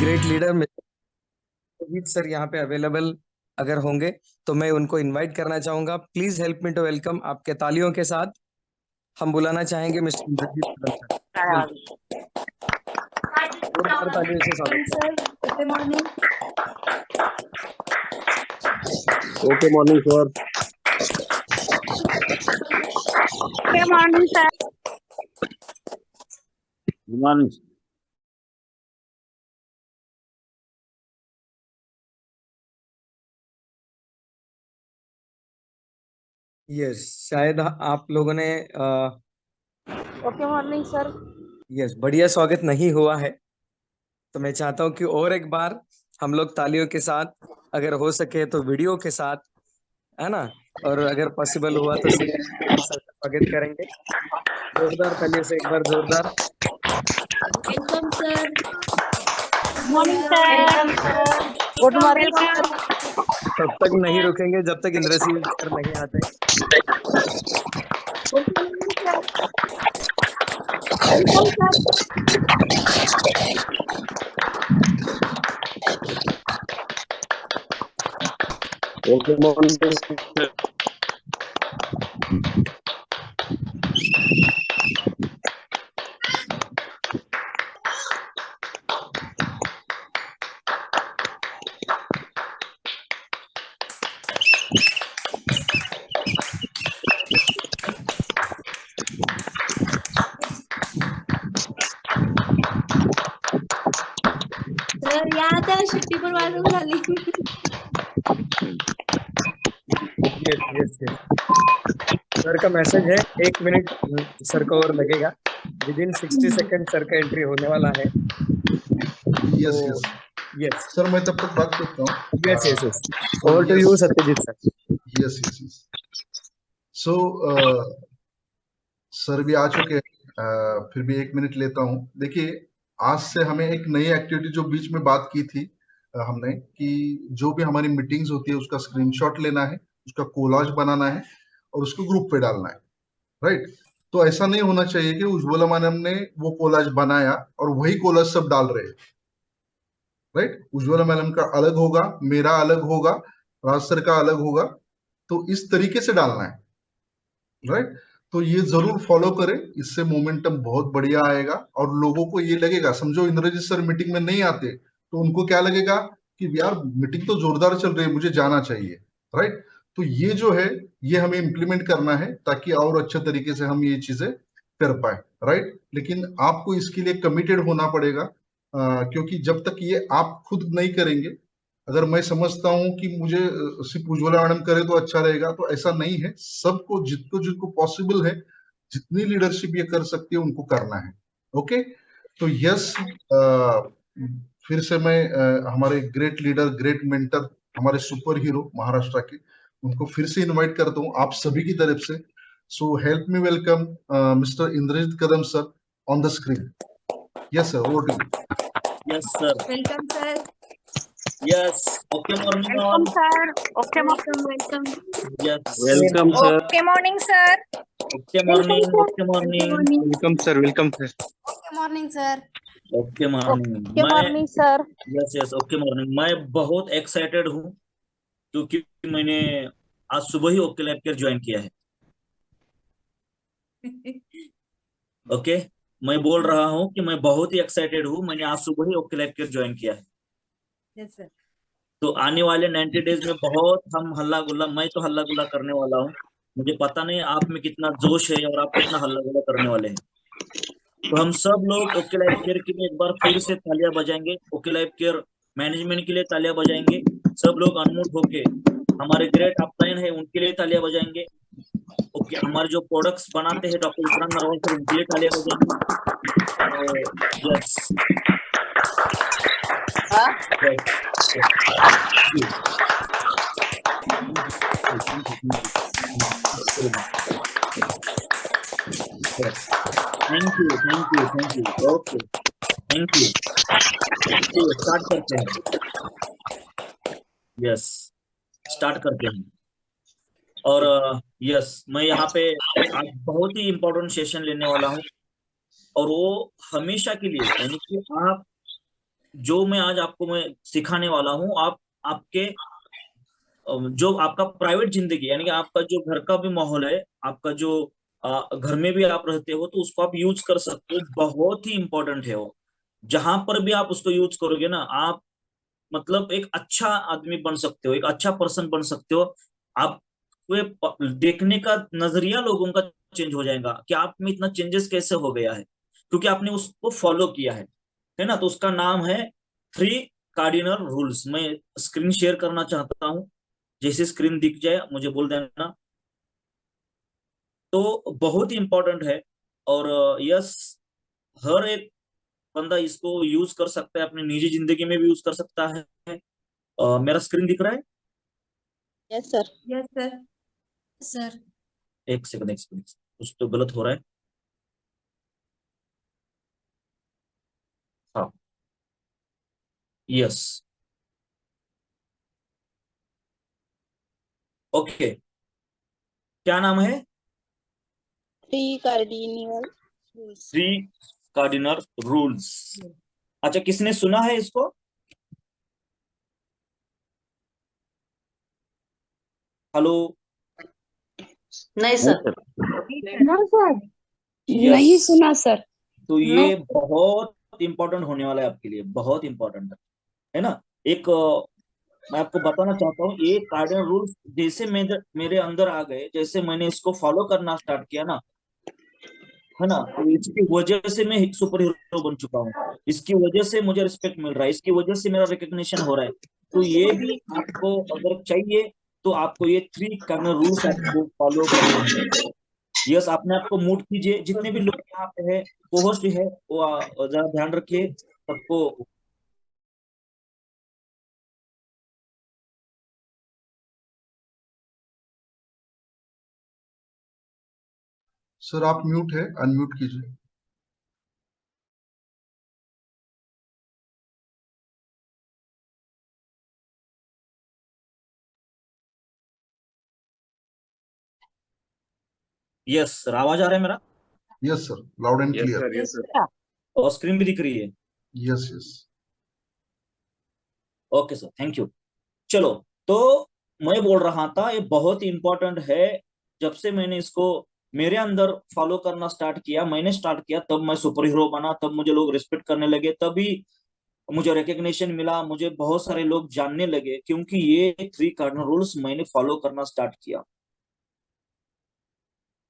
Great leader mister sir यहाँ पे available अगर होंगे तो मैं उनको इनवाइट करना चाहूंगा। Please help me to welcome. आपके तालियों के साथ हम बुलाना चाहेंगे मिस्टर इंद्रजीत कदम सर। जोरदार तालियों से स्वागत sir, good morning. Okay morning sir. Good morning sir. Good morning. Yes, शायद आप लोगों ने ओके मॉर्निंग सर। यस बढ़िया स्वागत नहीं हुआ है, तो मैं चाहता हूँ कि और एक बार हम लोग तालियों के साथ, अगर हो सके तो वीडियो के साथ, है ना, और अगर पॉसिबल हुआ तो स्वागत करेंगे। जोरदार तालियों से एक बार जोरदार। Welcome sir. Morning sir. Good morning sir. तब तक नहीं रुकेंगे जब तक इंद्रजीत सर नहीं आते। Welcome sir. Okay morning. Sir या आता शिट्टी पण वाजून झाली। यस यस यस, सर का मैसेज है, 1 मिनट सर को और लगेगा। विद इन 60 सेकंड सर का एंट्री होने वाला है। यस यस यस सर, मैं तब तक बात करता हूँ। Yes yes yes, over to you Satyajit sir. Yes yes yes. So sir भी आ चुके हैं, फिर भी 1 मिनट लेता हूँ। देखिए, आज से हमें एक नई एक्टिविटी जो बीच में बात की थी हमने, कि जो भी हमारी मीटिंग्स होती है उसका स्क्रीनशॉट लेना है, उसका कोलाज बनाना है और उसको ग्रुप पे डालना है, राइट। तो ऐसा नहीं होना चाहिए कि उज्ज्वला मैडम ने वो कोलाज बनाया और वही कोलाज सब डाल रहे हैं, राइट। उज्ज्वला मैडम का अलग होगा, मेरा अलग होगा, राज सर का अलग होगा। तो इस तरीके से डालना है, राइट। तो ये जरूर फॉलो करें, इससे मोमेंटम बहुत बढ़िया आएगा और लोगों को ये लगेगा, समझो इंद्रजीत सर मीटिंग में नहीं आते तो उनको क्या लगेगा कि यार मीटिंग तो जोरदार चल रही है, मुझे जाना चाहिए, राइट। तो ये जो है, ये हमें इंप्लीमेंट करना है ताकि और अच्छे तरीके से हम ये चीजें कर पाए, राइट। लेकिन आपको इसके लिए कमिटेड होना पड़ेगा, क्योंकि जब तक ये आप खुद नहीं करेंगे, अगर मैं समझता हूं कि मुझे सिर्फ उज्ज्वला मैडम करे तो अच्छा रहेगा, तो ऐसा नहीं है। सबको, जिसको जिसको पॉसिबल है, जितनी लीडरशिप ये कर सकती है उनको करना है। ओके, तो यस, फिर से मैं हमारे ग्रेट लीडर, ग्रेट मेंटर, हमारे सुपर हीरो महाराष्ट्र के, उनको फिर से इनवाइट करता हूँ आप सभी की तरफ से। So help me welcome mister Indrajit Kadam sir on the screen. Yes sir, over to you. Yes sir. Welcome sir. Yes, okay morning welcome all. Sir. Okay welcome welcome. Yes, welcome sir. Okay morning sir. Okay welcome morning, sir. Okay good morning, morning. Welcome sir, welcome sir. Okay morning sir. Okay morning. Okay मैं, morning sir. Yes yes, okay morning. मैं बहुत excited हूँ क्योंकि मैंने आज सुबह ही okay lab care join किया है। ओके, मैं बोल रहा हूँ कि मैं बहुत ही एक्साइटेड हूँ, मैंने आज सुबह ही ओके लैब केयर ज्वाइन किया है। Yes sir. तो आने वाले 90 डेज में बहुत हम हल्ला गुल्ला, मैं तो हल्ला गुल्ला करने वाला हूँ। मुझे पता नहीं आप में कितना जोश है और आप कितना हल्ला गुल्ला करने वाले हैं। तो हम सब लोग ओके लाइफ केयर के लिए एक बार फिर से तालियां बजाएंगे, ओके लाइफ केयर मैनेजमेंट के लिए तालियां बजाएंगे। सब लोग अनम्यूट होके हमारे ग्रेट अपलाइन है उनके लिए तालियां बजाएंगे। ओके, हमारे जो प्रोडक्ट्स बनाते हैं डॉक्टर विक्रांत नरवाल सर, उनके लिए तालियां बजाएंगे। तो yes, thank you thank you thank you. Okay, thank you. Start करते हैं। यस, स्टार्ट करते हैं। और यस, मैं यहाँ पे आज बहुत ही इम्पोर्टेंट सेशन लेने वाला हूँ और वो हमेशा के लिए, यानी कि आप जो मैं आज आपको मैं सिखाने वाला हूँ, आप आपके जो आपका प्राइवेट जिंदगी यानी कि आपका जो घर का भी माहौल है, आपका जो घर में भी आप रहते हो, तो उसको आप यूज कर सकते हो। बहुत ही इंपॉर्टेंट है वो। जहां पर भी आप उसको यूज करोगे ना, आप मतलब एक अच्छा आदमी बन सकते हो, एक अच्छा पर्सन बन सकते हो। आप देखने का नजरिया लोगों का चेंज हो जाएगा कि आप में इतना चेंजेस कैसे हो गया है, क्योंकि आपने उसको फॉलो किया है ना। तो उसका नाम है 3 कार्डिनल रूल्स। मैं स्क्रीन शेयर करना चाहता हूँ, जैसे स्क्रीन दिख जाए मुझे बोल देना। तो बहुत ही इंपॉर्टेंट है, और यस, हर एक बंदा इसको यूज कर सकता है, अपनी निजी जिंदगी में भी यूज कर सकता है। मेरा स्क्रीन दिख रहा है? Yes sir. Yes sir. Sir. एक सेकंड, एक सेकंड, कुछ तो गलत हो रहा है। हाँ, यस, ओके। क्या नाम है? 3 कार्डिनल रूल्स। 3 cardinal rules. अच्छा, किसने सुना है इसको? हेलो? नहीं नहीं सर। सर। ना सर। यस। नहीं सुना सर। तो नो। ये बहुत इंपॉर्टेंट होने वाला है आपके लिए, बहुत इंपॉर्टेंट है ना। एक मैं आपको बताना चाहता हूँ, ये कार्डिनल रूल्स जैसे मेरे अंदर आ गए, जैसे मैंने इसको फॉलो करना स्टार्ट किया ना, है ना, तो इसकी वजह से मैं एक सुपर हीरो बन चुका हूँ। इसकी वजह से मुझे रिस्पेक्ट मिल रहा है, इसकी वजह से मेरा रिकग्निशन हो रहा है। तो ये भी आपको अगर चाहिए, तो आपको ये 3 कार्डिनल रूल्स आपको फॉलो करने हैं। यस, आपने आपको मूड कीजिए, जितने भी लोग यहाँ पे है, को होस्ट है, वो जरा ध्यान रखिए सबको। सर आप म्यूट है, अनम्यूट कीजिए। यस सर, आवाज आ रहा है मेरा? Yes sir, loud and yes clear. Sir, yes sir. और स्क्रीन भी दिख रही है? Yes yes. Okay sir, thank you. चलो, तो मैं बोल रहा था, ये बहुत ही इंपॉर्टेंट है। जब से मैंने इसको मेरे अंदर फॉलो करना स्टार्ट किया, मैंने स्टार्ट किया, तब मैं सुपर हीरो बना, तब मुझे लोग रिस्पेक्ट करने लगे, तभी मुझे रिकग्निशन मिला, मुझे बहुत सारे लोग जानने लगे, क्योंकि ये 3 कार्डिनल रूल्स मैंने फॉलो करना स्टार्ट किया।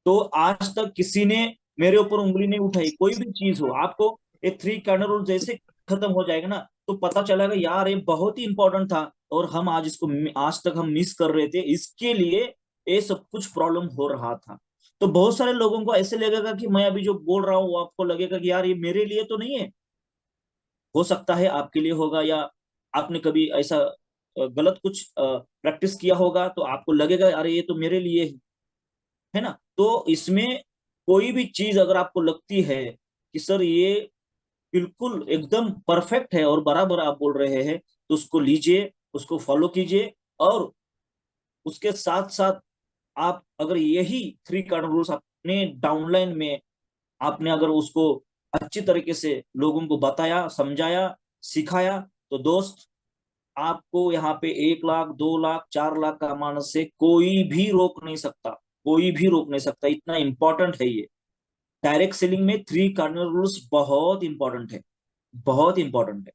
तो आज तक किसी ने मेरे ऊपर उंगली नहीं उठाई, कोई भी चीज हो। आपको ये 3 कार्डिनल रूल जैसे खत्म हो जाएगा ना, तो पता चलेगा यार ये बहुत ही इंपॉर्टेंट था, और हम आज इसको आज तक हम मिस कर रहे थे, इसके लिए ये सब कुछ प्रॉब्लम हो रहा था। तो बहुत सारे लोगों को ऐसे लगेगा कि मैं अभी जो बोल रहा हूँ, वो आपको लगेगा कि यार ये मेरे लिए तो नहीं है। हो सकता है आपके लिए होगा, या आपने कभी ऐसा गलत कुछ प्रैक्टिस किया होगा, तो आपको लगेगा अरे ये तो मेरे लिए है ना। तो इसमें कोई भी चीज अगर आपको लगती है कि सर ये बिल्कुल एकदम परफेक्ट है और बराबर आप बोल रहे हैं, तो उसको लीजिए, उसको फॉलो कीजिए, और उसके साथ साथ आप अगर यही 3 कार्डिनल रूल्स अपने डाउनलाइन में आपने अगर उसको अच्छी तरीके से लोगों को बताया, समझाया, सिखाया, तो दोस्त, आपको यहाँ पे 1 लाख, 2 लाख, 4 लाख कमाने से कोई भी रोक नहीं सकता, कोई भी रोक नहीं सकता। इतना इंपॉर्टेंट है ये। डायरेक्ट सेलिंग में 3 कार्डिनल रूल्स बहुत इंपॉर्टेंट है, बहुत इंपॉर्टेंट है।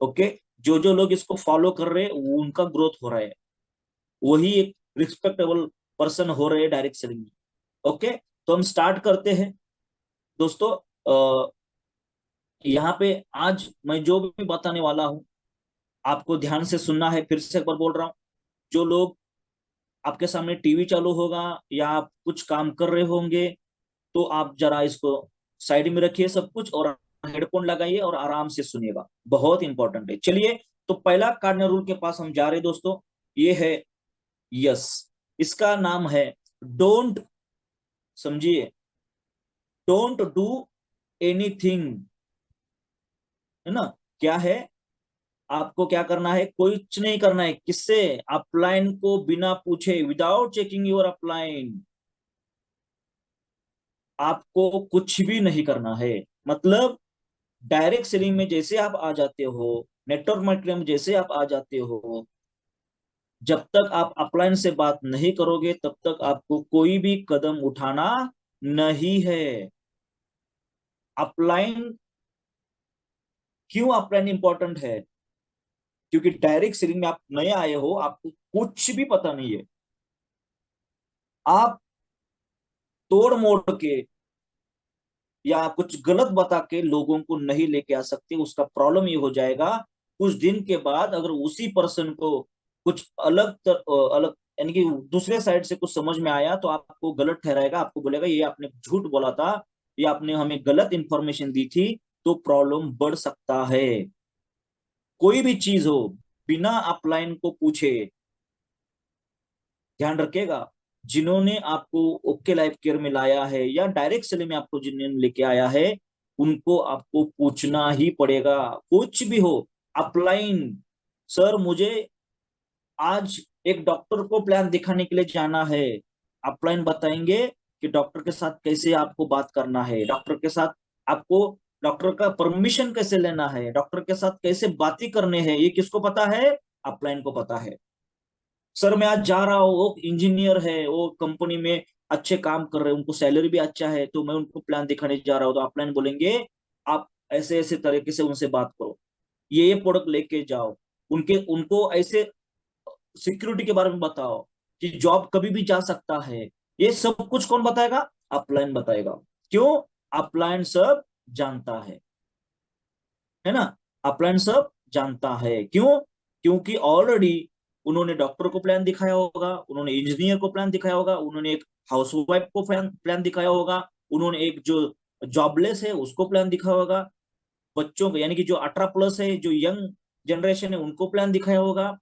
ओके, जो जो लोग इसको फॉलो कर रहे हैं, वो उनका ग्रोथ हो रहा है, वही एक रिस्पेक्टेबल पर्सन हो रहे हैं डायरेक्ट सेलिंग में। ओके, तो हम स्टार्ट करते हैं दोस्तों। यहाँ पे आज मैं जो भी बताने वाला हूँ, आपको ध्यान से सुनना है। फिर से एक बार बोल रहा हूँ, जो लोग आपके सामने टीवी चालू होगा या आप कुछ काम कर रहे होंगे, तो आप जरा इसको साइड में रखिए सब कुछ, और हेडफोन लगाइए और आराम से सुनिएगा, बहुत इंपॉर्टेंट है। चलिए, तो पहला कार्डिनल रूल के पास हम जा रहे हैं दोस्तों। ये है यस, इसका नाम है डोंट। समझिए, डोंट डू एनीथिंग, है ना। क्या है? आपको क्या करना है? कुछ नहीं करना है। किससे? अपलाइन को बिना पूछे, विदाउट चेकिंग योर अपलाइन, आपको कुछ भी नहीं करना है। मतलब डायरेक्ट सेलिंग में जैसे आप आ जाते हो, नेटवर्क मार्केटिंग में जैसे आप आ जाते हो, जब तक आप अपलाइन से बात नहीं करोगे तब तक आपको कोई भी कदम उठाना नहीं है। अपलाइन, क्यों अपलाइन इंपॉर्टेंट है? क्योंकि डायरेक्ट सेलिंग में आप नए आए हो, आपको कुछ भी पता नहीं है। आप तोड़ मोड़ के या कुछ गलत बता के लोगों को नहीं लेके आ सकते। उसका प्रॉब्लम ये हो जाएगा, कुछ दिन के बाद अगर उसी पर्सन को कुछ अलग यानी कि दूसरे साइड से कुछ समझ में आया तो आपको गलत ठहराएगा, आपको बोलेगा ये आपने झूठ बोला था, ये आपने हमें गलत इंफॉर्मेशन दी थी, तो प्रॉब्लम बढ़ सकता है। कोई भी चीज हो, बिना अपलाइन को पूछे, ध्यान रखिएगा। जिन्होंने आपको ओके लाइफ केयर में लाया है या डायरेक्ट सेलिंग में आपको जिन्होंने लेके आया है, उनको आपको पूछना ही पड़ेगा, कुछ भी हो। अपलाइन, सर मुझे आज एक डॉक्टर को प्लान दिखाने के लिए जाना है, अपलाइन बताएंगे कि डॉक्टर के साथ कैसे आपको बात करना है, डॉक्टर के साथ आपको डॉक्टर का परमिशन कैसे लेना है, डॉक्टर के साथ कैसे बातें करने हैं, ये किसको पता है? अपलाइन को पता है। सर मैं आज जा रहा हूँ, वो इंजीनियर है, वो कंपनी में अच्छे काम कर रहे हैं, उनको सैलरी भी अच्छा है, तो मैं उनको प्लान दिखाने जा रहा हूँ, तो अपलाइन बोलेंगे आप ऐसे ऐसे तरीके से उनसे बात करो, ये प्रोडक्ट लेके जाओ, उनके उनको ऐसे सिक्योरिटी के बारे में बताओ कि जॉब कभी भी जा सकता है। ये सब कुछ कौन बताएगा? अपलाइन बताएगा। क्यों? अपलाइन सब जानता है ना? अपलाइन सब जानता है। क्यों? क्योंकि ऑलरेडी उन्होंने डॉक्टर को प्लान दिखाया होगा, उन्होंने इंजीनियर को प्लान दिखाया होगा, उन्होंने एक हाउसवाइफ को प्लान दिखाया होगा, उन्होंने एक जो जॉबलेस है उसको प्लान दिखाया होगा, बच्चों को यानी कि जो 18+ है, जो यंग जनरेशन है, उनको प्लान दिखाया होगा।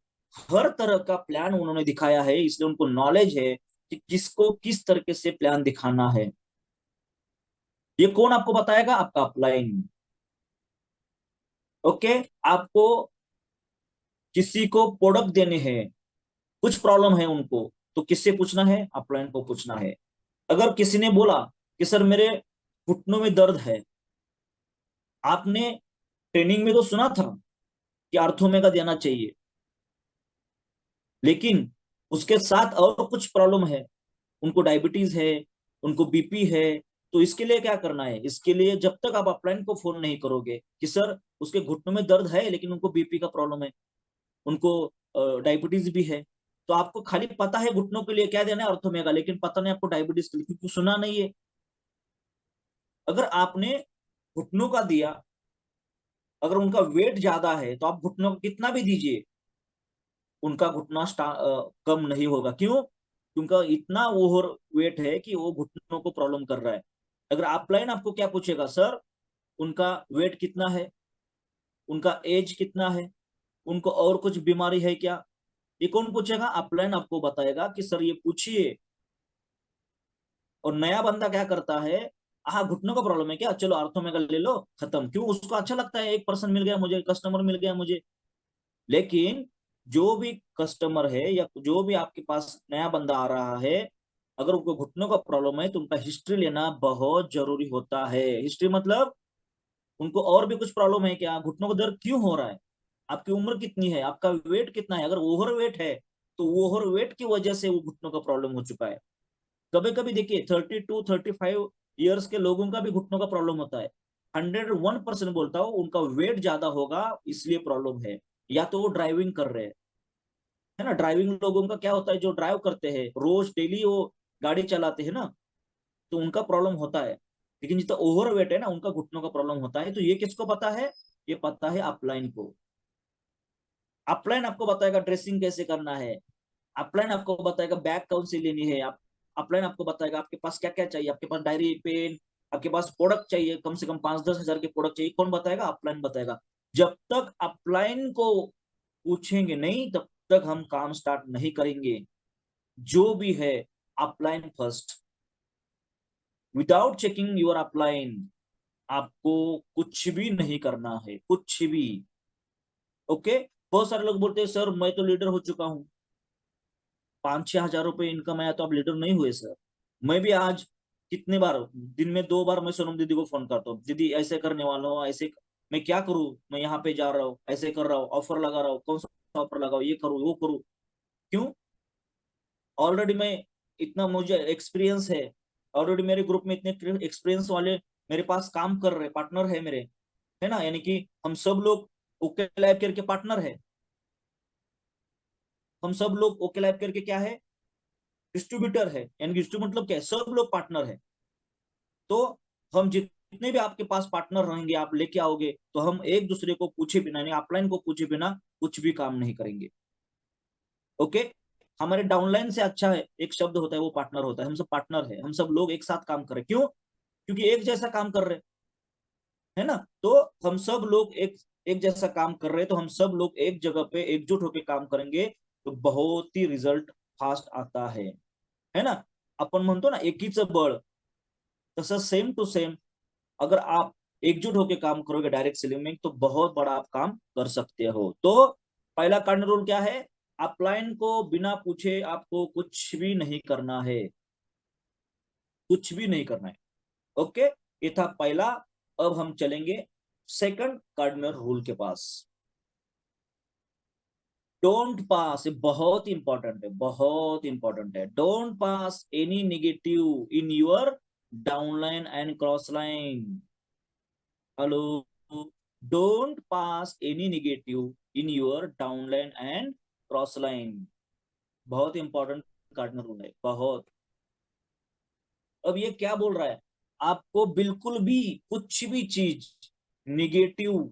हर तरह का प्लान उन्होंने दिखाया है, इसलिए उनको नॉलेज है कि किसको किस तरीके से प्लान दिखाना है। ये कौन आपको बताएगा? आपका अपलाइन। ओके, आपको किसी को प्रोडक्ट देने हैं, कुछ प्रॉब्लम है उनको, तो किससे पूछना है? अपलाइन को पूछना है। अगर किसी ने बोला कि सर मेरे घुटनों में दर्द है, आपने ट्रेनिंग में तो सुना था कि आर्थोमेगा देना चाहिए, लेकिन उसके साथ और कुछ प्रॉब्लम है, उनको डायबिटीज है, उनको बीपी है, तो इसके लिए क्या करना है? इसके लिए जब तक आप अपलाइन को फोन नहीं करोगे कि सर उसके घुटनों में दर्द है लेकिन उनको बीपी का प्रॉब्लम है, उनको डायबिटीज भी है, तो आपको खाली पता है घुटनों के लिए क्या देना है अर्थोमेगा, लेकिन पता नहीं आपको डायबिटीज के लिए, क्योंकि सुना नहीं है। अगर आपने घुटनों का दिया, अगर उनका वेट ज्यादा है तो आप घुटनों को कितना भी दीजिए, उनका घुटना कम नहीं होगा। क्यों? क्योंकि इतना ओवर वेट है कि वो घुटनों को प्रॉब्लम कर रहा है। अगर अपलाइन आपको क्या पूछेगा? सर उनका वेट कितना है, उनका एज कितना है, उनको और कुछ बीमारी है क्या, ये कौन पूछेगा? अपलाइन आपको बताएगा कि सर ये पूछिए। और नया बंदा क्या करता है? हाँ घुटनों का प्रॉब्लम है क्या, चलो आर्थोमेगा ले लो, खत्म। क्यों? उसको अच्छा लगता है, एक पर्सन मिल गया मुझे, कस्टमर मिल गया मुझे। लेकिन जो भी कस्टमर है या जो भी आपके पास नया बंदा आ रहा है, अगर उनको घुटनों का प्रॉब्लम है तो उनका हिस्ट्री लेना बहुत जरूरी होता है। हिस्ट्री मतलब उनको और भी कुछ प्रॉब्लम है क्या, घुटनों का दर्द क्यों हो रहा है, आपकी उम्र कितनी है, आपका वेट कितना है। अगर ओवर वेट है तो ओवर वेट की वजह से वो घुटनों का प्रॉब्लम हो चुका है। कभी कभी देखिए 32-35 ईयर्स के लोगों का भी घुटनों का प्रॉब्लम होता है। 101% बोलता हूँ उनका वेट ज्यादा होगा, इसलिए प्रॉब्लम है। या तो वो ड्राइविंग कर रहे हैं, है ना, ड्राइविंग लोगों का क्या होता है, जो ड्राइव करते हैं रोज डेली वो गाड़ी चलाते हैं ना, तो उनका प्रॉब्लम होता है। लेकिन जितना ओवर वेट है ना, उनका घुटनों का प्रॉब्लम होता है। तो ये किसको पता है? ये पता है अपलाइन को। अपलाइन आपको बताएगा ड्रेसिंग कैसे करना है, अपलाइन आपको बताएगा बैग कौन सी लेनी है, आप अपलाइन आपको बताएगा आपके पास क्या क्या चाहिए, आपके पास डायरी पेन, आपके पास प्रोडक्ट चाहिए, कम से कम 5-10 हजार के प्रोडक्ट चाहिए, कौन बताएगा? अपलाइन बताएगा। जब तक अपलाइन को पूछेंगे नहीं तब तक हम काम स्टार्ट नहीं करेंगे। जो भी है upline first. Without checking your upline आपको कुछ भी नहीं करना है, कुछ भी। ओके, बहुत सारे लोग बोलते हैं सर मैं तो लीडर हो चुका हूं, 5-6 हजार रुपए इनकम आया तो आप लीडर नहीं हुए। सर मैं भी आज कितने बार, दिन में 2 बार मैं सोनम दीदी को फोन करता हूँ, दीदी ऐसे करने वाला हूँ, ऐसे मैं क्या करूं, मैं यहाँ पे जा रहा हूँ, ऐसे कर रहा हूँ, ऑफर लगा रहा हूँ, कौन सा ऑफर लगाओ, ये करूँ वो करूँ। क्यों? ऑलरेडी मैं इतना मुझे एक्सपीरियंस है, ऑलरेडी मेरे ग्रुप में इतने एक्सपीरियंस वाले मेरे पास काम कर रहे पार्टनर है मेरे, है ना। यानी कि हम सब लोग ओके लाइफ केयर के पार्टनर है, हम सब लोग ओके लाइफ केयर के क्या है, डिस्ट्रीब्यूटर है। यानी कि डिस्ट्रीब्यूटर मतलब क्या है, सब लोग पार्टनर है। तो हम जितने भी आपके पास पार्टनर रहेंगे, आप लेके आओगे, तो हम एक दूसरे को पूछे बिना, यानी अपलाइन को पूछे बिना कुछ भी काम नहीं करेंगे। ओके, हमारे डाउनलाइन से अच्छा है एक शब्द होता है, वो पार्टनर होता है। हम सब पार्टनर है, हम सब लोग एक साथ काम करें। क्यों? क्योंकि एक जैसा काम कर रहे है ना। तो हम सब लोग एक एक जैसा काम कर रहे हैं, तो हम सब लोग एक जगह पे एकजुट होकर काम करेंगे, तो बहुत ही रिजल्ट फास्ट आता है ना। आपण म्हणतो ना एकीचं बळ, तसं सेम टू सेम अगर आप एकजुट होकर काम करोगे डायरेक्ट सेलिंग में, तो बहुत बड़ा आप काम कर सकते हो। तो पहला कार्डिनल रूल क्या है, अपलाइन को बिना पूछे आपको कुछ भी नहीं करना है, कुछ भी नहीं करना है। ओके, ये था पहला। अब हम चलेंगे सेकंड कार्डिनल रूल के पास। डोंट पास, ये बहुत इंपॉर्टेंट है, बहुत इंपॉर्टेंट है। Don't pass any negative in your downline and cross line. Hello, don't pass any negative in your downline and cross line. बहुत इंपॉर्टेंट कार्डिनल रूल है, बहुत। अब ये क्या बोल रहा है, आपको बिल्कुल भी कुछ भी चीज निगेटिव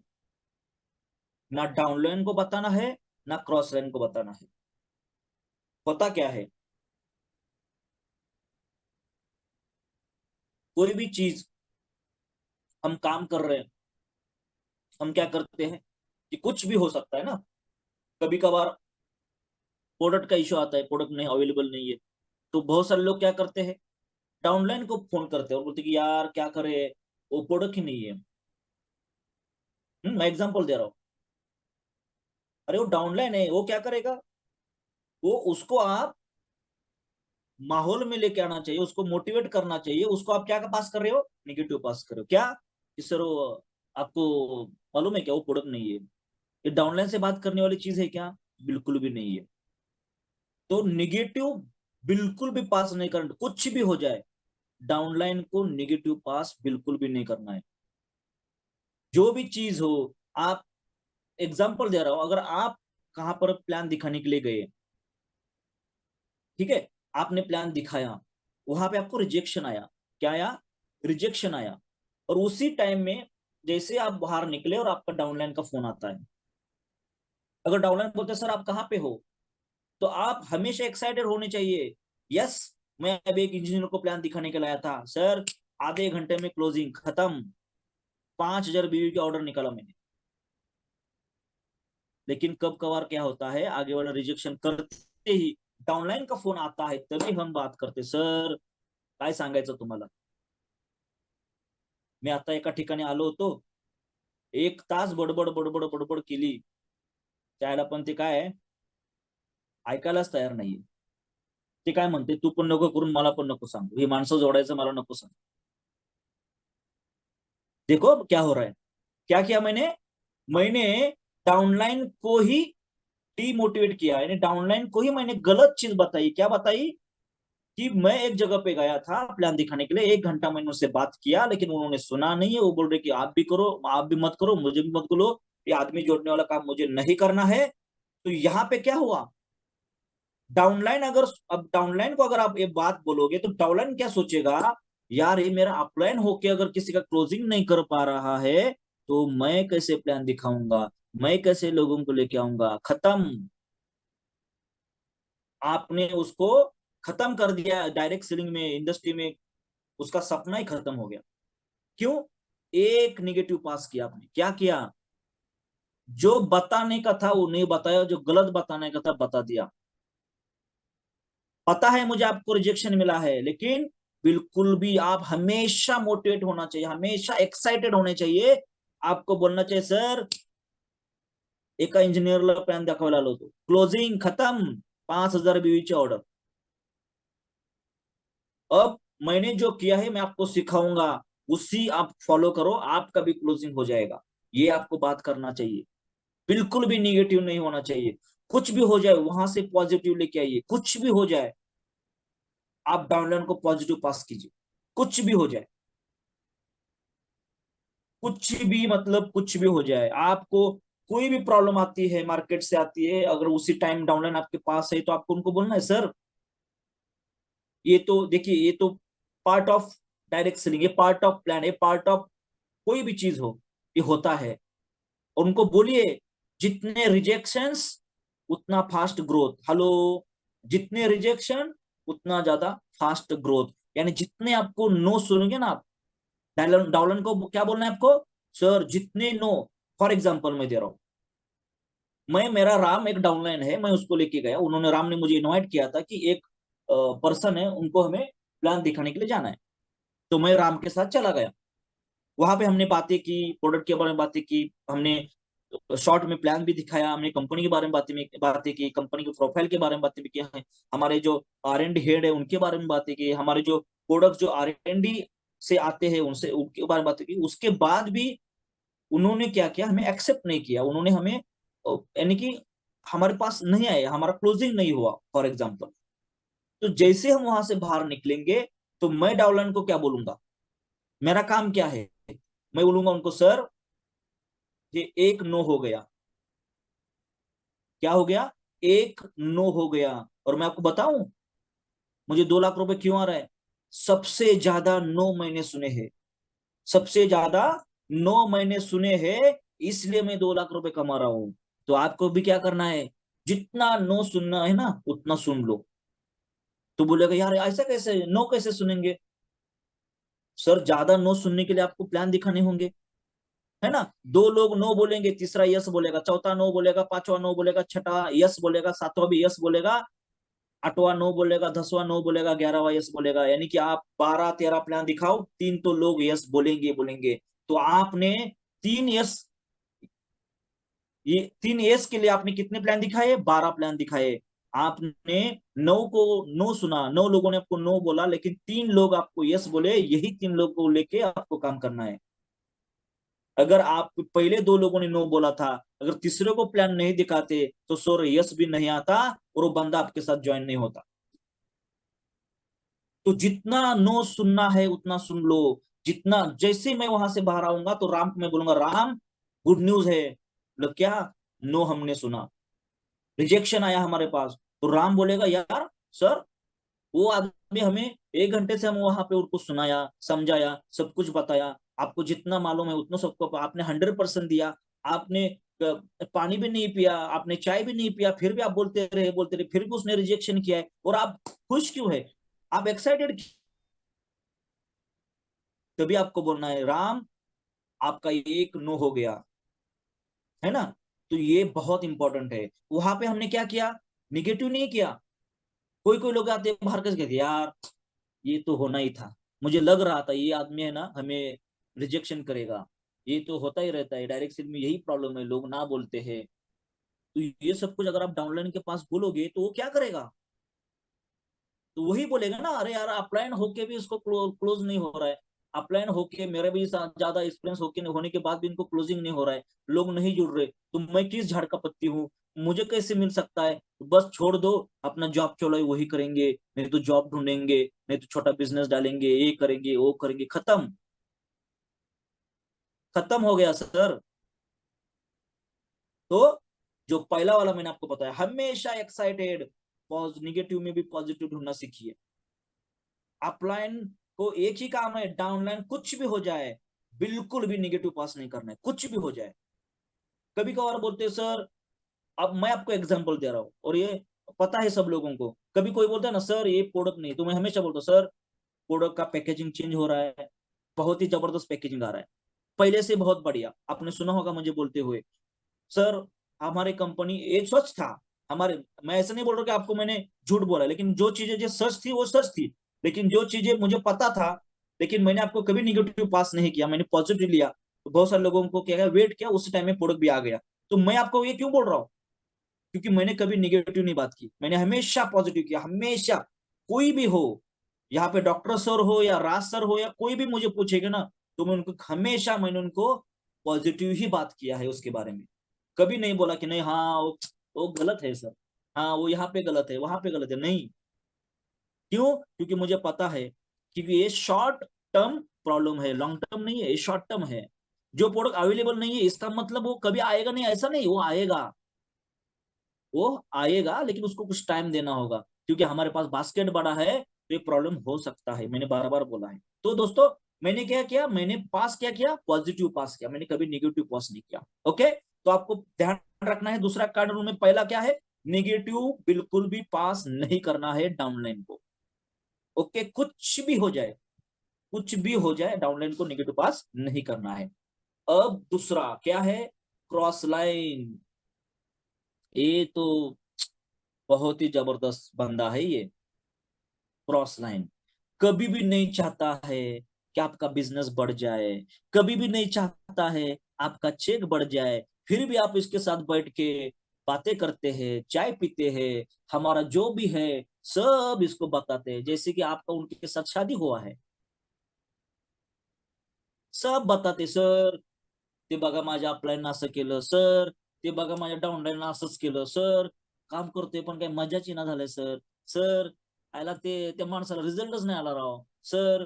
ना डाउनलाइन को बताना है, ना क्रॉस लाइन को बताना है। होता क्या है, कोई भी चीज हम काम कर रहे हैं, हम क्या करते हैं कि कुछ भी हो सकता है ना। कभी कभार प्रोडक्ट का इश्यू आता है, प्रोडक्ट नहीं अवेलेबल नहीं है, तो बहुत सारे लोग क्या करते हैं, डाउनलाइन को फोन करते हैं और बोलते हैं कि यार क्या करे, वो प्रोडक्ट ही नहीं है। मैं एग्जांपल दे रहा हूँ। अरे वो डाउनलाइन है, वो क्या करेगा, वो उसको आप माहौल में लेके आना चाहिए, उसको मोटिवेट करना चाहिए। उसको आप क्या पास कर रहे हो, निगेटिव पास कर रहे हो। क्या कि सर वो आपको मालूम है क्या, वो प्रोडक्ट नहीं है। ये डाउनलाइन से बात करने वाली चीज है क्या, बिल्कुल भी नहीं है। तो निगेटिव बिल्कुल भी पास नहीं करना, कुछ भी हो जाए डाउनलाइन को निगेटिव पास बिल्कुल भी नहीं करना है। जो भी चीज हो, आप एग्जांपल दे रहा हूं, अगर आप कहां पर प्लान दिखाने के लिए गए, ठीक है, आपने प्लान दिखाया, वहां पे आपको रिजेक्शन आया। क्या आया, रिजेक्शन आया। और उसी टाइम में जैसे आप बाहर निकले और आपका डाउनलाइन का फोन आता है, अगर डाउनलाइन बोलते सर आप कहाँ पे हो, तो आप हमेशा एक्साइटेड होने चाहिए। यस, मैं अभी एक इंजीनियर को प्लान दिखाने के लाया था सर, आधे घंटे में क्लोजिंग खत्म, 5,000 बीवी का ऑर्डर निकाला मैंने। लेकिन कब कभार क्या होता है, आगे वाला रिजेक्शन करते ही डाउनलाइन का फोन आता है, तभी हम बात करते सर काय सांगायचं तुम्हाला। मी आता एका ठिकाणी आलो होतो, 1 तास बडबड बडबड बडबड केली, त्याला पण ते काय आहे, ऐकायलाच तयार नाहीये। ते काय म्हणते, तू पण नको करून मला पण नको सांगू, ही माणसं जोडायचं मला नको सांग। देखो क्या हो रहा है, क्या किया मैंने, मैंने डाउनलाइन को ही डीमोटिवेट किया, यानी डाउनलाइन को ही मैंने गलत चीज बताई। क्या बताई कि मैं एक जगह पे गया था प्लान दिखाने के लिए, 1 घंटा मैंने उससे बात किया, लेकिन उन्होंने सुना नहीं है। वो बोल रहे कि आप भी करो, आप भी मत करो, मुझे भी मत करो, ये आदमी जोड़ने वाला काम मुझे नहीं करना है। तो यहाँ पे क्या हुआ, डाउनलाइन अगर, अब डाउनलाइन को अगर आप ये बात बोलोगे, तो डाउनलाइन क्या सोचेगा, यार ये मेरा अपलाइन होके अगर किसी का क्लोजिंग नहीं कर पा रहा है, तो मैं कैसे प्लान दिखाऊंगा, मैं कैसे लोगों को लेके आऊंगा। खत्म, आपने उसको खत्म कर दिया डायरेक्ट सेलिंग में, इंडस्ट्री में उसका सपना ही खत्म हो गया। क्यों, एक निगेटिव पास किया आपने। क्या किया, जो बताने का था वो नहीं बताया, जो गलत बताने का था बता दिया। पता है मुझे आपको रिजेक्शन मिला है, लेकिन बिल्कुल भी आप हमेशा मोटिवेट होना चाहिए, हमेशा एक्साइटेड होने चाहिए। आपको बोलना चाहिए सर एका इंजिनियरला प्लॅन दाखवायला आलो होतो, क्लोजिंग खत्म, 5,000 बीवीचे ऑर्डर। अब मैंने जो किया है मैं आपको सिखाऊंगा, उसी आप फॉलो करो, आपका भी क्लोजिंग हो जाएगा। ये आपको बात करना चाहिए। बिल्कुल भी निगेटिव नहीं होना चाहिए। कुछ भी हो जाए वहां से पॉजिटिव लेके आइए। कुछ भी हो जाए आप डाउनलाइन को पॉजिटिव पास कीजिए। कुछ भी हो जाए, कुछ भी मतलब कुछ भी हो जाए, आपको कोई भी प्रॉब्लम आती है, मार्केट से आती है, अगर उसी टाइम डाउनलाइन आपके पास है तो आपको उनको बोलना है सर ये तो देखिए, ये तो पार्ट ऑफ डायरेक्ट सेलिंग, ये पार्ट ऑफ प्लान, ये पार्ट ऑफ कोई भी चीज हो, ये होता है। और उनको बोलिए जितने रिजेक्शंस उतना फास्ट ग्रोथ। हेलो, जितने रिजेक्शन उतना ज्यादा फास्ट ग्रोथ। यानी जितने आपको नो सुनेंगे ना आप, डाउनलाइन को क्या बोलना है आपको, सर जितने नो। फॉर एग्जाम्पल मैं दे रहा हूं, मेरा राम एक डाउनलाइन है, मैं उसको लेके गया, उन्होंने राम ने मुझे इनवाइट किया था कि एक पर्सन है उनको हमें प्लान दिखाने के लिए जाना है। तो मैं राम के साथ चला गया। वहां पे हमने बातें की, प्रोडक्ट के बारे में बातें की, हमने शॉर्ट में प्लान भी दिखाया, हमने कंपनी के बारे में बातें की, कंपनी के प्रोफाइल के बारे में बातें भी की है, हमारे जो R&D हेड है उनके बारे में बातें की, हमारे जो प्रोडक्ट जो R&D से आते हैं उनसे उनके बारे में बातें की। उसके बाद भी उन्होंने क्या किया, हमें एक्सेप्ट नहीं किया। उन्होंने हमें यानी कि हमारे पास नहीं आए, हमारा क्लोजिंग नहीं हुआ फॉर एग्जाम्पल। तो जैसे हम वहां से बाहर निकलेंगे तो मैं डाउनलाइन को क्या बोलूंगा, मेरा काम क्या है, मैं बोलूंगा उनको सर ये एक नो हो गया। क्या हो गया, एक नो हो गया। और मैं आपको बताऊं मुझे 2 लाख रुपए क्यों आ रहा है, सबसे ज्यादा नो मैंने सुने हैं, सबसे ज्यादा नो मैंने सुने हैं, इसलिए मैं 2 लाख रुपए कमा रहा हूं। तो आपको भी क्या करना है, जितना नो सुनना है ना उतना सुन लो। तो बोलेगा यार ऐसा कैसे, नो कैसे सुनेंगे, सर ज्यादा नो सुनने के लिए आपको प्लान दिखाने होंगे, है ना। 2 लोग नो बोलेंगे, तीसरा यस बोलेगा, चौथा नो बोलेगा, पांचवा नो बोलेगा, छठा यस बोलेगा, सातवां भी यस बोलेगा, आठवां नो बोलेगा, 10वां नो बोलेगा, 11वां यस बोलेगा। यानी कि आप 12-13 प्लान दिखाओ, 3 तो लोग यस बोलेंगे। तो आपने 3 यस, ये 3 यस के लिए आपने कितने प्लान दिखाए, 12 प्लान दिखाए। आपने 9 सुना, 9 लोगों ने आपको नो बोला, लेकिन 3 लोग आपको यस बोले, यही 3 लोग को लेके आपको काम करना है। अगर आप पहले 2 लोगों ने नो बोला था, अगर तीसरे को प्लान नहीं दिखाते तो सर यस भी नहीं आता और वो बंदा आपके साथ ज्वाइन नहीं होता। तो जितना नो सुनना है उतना सुन लो। जितना, जैसे मैं वहां से बाहर आऊंगा तो राम को मैं बोलूंगा राम गुड न्यूज है, बोले क्या, नो हमने सुना, रिजेक्शन आया हमारे पास। तो राम बोलेगा यार सर वो आदमी हमें 1 घंटे से हम वहां पे उनको सुनाया, समझाया, सब कुछ बताया, आपको जितना मालूम है उतना सबको आपने 100% दिया। आपने पानी भी नहीं पिया, आपने चाय भी नहीं पिया, फिर भी आप बोलते रहे, फिर भी उसने रिजेक्शन किया है। और आप खुश क्यों है, आप एक्साइटेड, तभी आपको बोलना है राम आपका एक नो हो गया, है ना। तो ये बहुत इंपॉर्टेंट है। वहां पे हमने क्या किया, निगेटिव नहीं किया। कोई कोई लोग आते हैं बाहर के कहते यार ये तो होना ही था, मुझे लग रहा था ये आदमी है ना हमें रिजेक्शन करेगा, ये तो होता ही रहता है, डायरेक्ट सेल में यही प्रॉब्लम है, लोग ना बोलते हैं। तो ये सब कुछ अगर आप डाउनलाइन के पास बोलोगे तो वो क्या करेगा, तो वही बोलेगा ना अरे यार अपलाइन होके भी इसको क्लोज नहीं हो रहा है, अपलाइन होके मेरे भी ज्यादा एक्सपीरियंस होने के बाद भी इनको क्लोजिंग नहीं हो रहा है, लोग नहीं जुड़ रहे, तो मैं किस झाड़ का पत्ती हूँ, मुझे कैसे मिल सकता है। तो बस छोड़ दो, अपना जॉब चलो वही करेंगे, नहीं तो जॉब ढूंढेंगे, नहीं तो छोटा बिजनेस डालेंगे, ये करेंगे वो करेंगे, खत्म, खत्म हो गया सर। तो जो पहला वाला मैंने आपको बताया, हमेशा एक्साइटेड, निगेटिव में भी पॉजिटिव ढूंढना सीखिए। अपलाइन को एक ही काम है, डाउनलाइन कुछ भी हो जाए बिल्कुल भी निगेटिव पास नहीं करना है, कुछ भी हो जाए। कभी कभार बोलते हैं सर, अब मैं आपको एग्जांपल दे रहा हूँ और ये पता है सब लोगों को, कभी कोई बोलता है ना सर ये प्रोडक्ट नहीं, तो मैं हमेशा बोलता हूँ सर प्रोडक्ट का पैकेजिंग चेंज हो रहा है, बहुत ही जबरदस्त पैकेजिंग आ रहा है, पहले से बहुत बढ़िया, आपने सुना होगा मुझे बोलते हुए। सर हमारी कंपनी एक सच था, हमारे, मैं ऐसा नहीं बोल रहा कि आपको मैंने झूठ बोला, लेकिन जो चीजें जो सच थी वो सच थी, लेकिन जो चीजें मुझे पता था, लेकिन मैंने आपको कभी निगेटिव पास नहीं किया, मैंने पॉजिटिव लिया। तो बहुत सारे लोगों को क्या वेट किया, उस टाइम में प्रोडक्ट भी आ गया। तो मैं आपको ये क्यों बोल रहा हूँ, क्योंकि मैंने कभी निगेटिव नहीं बात की, मैंने हमेशा पॉजिटिव किया, हमेशा। कोई भी हो, यहाँ पे डॉक्टर सर हो या राज सर हो या कोई भी मुझे पूछेगा ना, तो मैं उनको हमेशा मैंने उनको पॉजिटिव ही बात किया है उसके बारे में। कभी नहीं बोला कि नहीं हाँ वो गलत है सर, हाँ वो यहाँ पे गलत है, वहां पे गलत है, नहीं। क्यों? क्योंकि मुझे पता है कि ये शॉर्ट टर्म प्रॉब्लम है, लॉन्ग टर्म नहीं है, ये शॉर्ट टर्म है। जो प्रोडक्ट अवेलेबल नहीं है इसका मतलब वो कभी आएगा नहीं, ऐसा नहीं, वो आएगा, वो आएगा, लेकिन उसको कुछ टाइम देना होगा, क्योंकि हमारे पास बास्केट बड़ा है तो ये प्रॉब्लम हो सकता है, मैंने बार बार बोला है। तो दोस्तों मैंने क्या किया, मैंने पास क्या किया, पॉजिटिव पास किया, मैंने कभी नेगेटिव पास नहीं किया। ओके, तो आपको ध्यान रखना है दूसरा कार्ड रूल में पहला क्या है, नेगेटिव बिल्कुल भी पास नहीं करना है डाउनलाइन को। ओके, कुछ भी हो जाए, कुछ भी हो जाए, डाउनलाइन को नेगेटिव पास नहीं करना है। अब दूसरा क्या है, क्रॉस लाइन। ये तो बहुत ही जबरदस्त बंदा है ये क्रॉस लाइन। कभी भी नहीं चाहता है कि आपका बिजनेस बढ़ जाए, कभी भी नहीं चाहता है आपका चेक बढ़ जाए, फिर भी आप इसके साथ बैठ के बातें करते हैं, चाय पीते हैं, हमारा जो भी है सब इसको बताते हैं, जैसे कि आपका उनके साथ शादी हुआ है। सब बताते, सर ते बघा माझ्या अपलाईन असं केलं सर, ते बघा माझ्या डाउनलाईन असंच केलं सर, काम करतोय पण काही मजाच येईना झालंय सर, सर आयला ते त्या माणसाला रिजल्टच नहीं आला राव सर।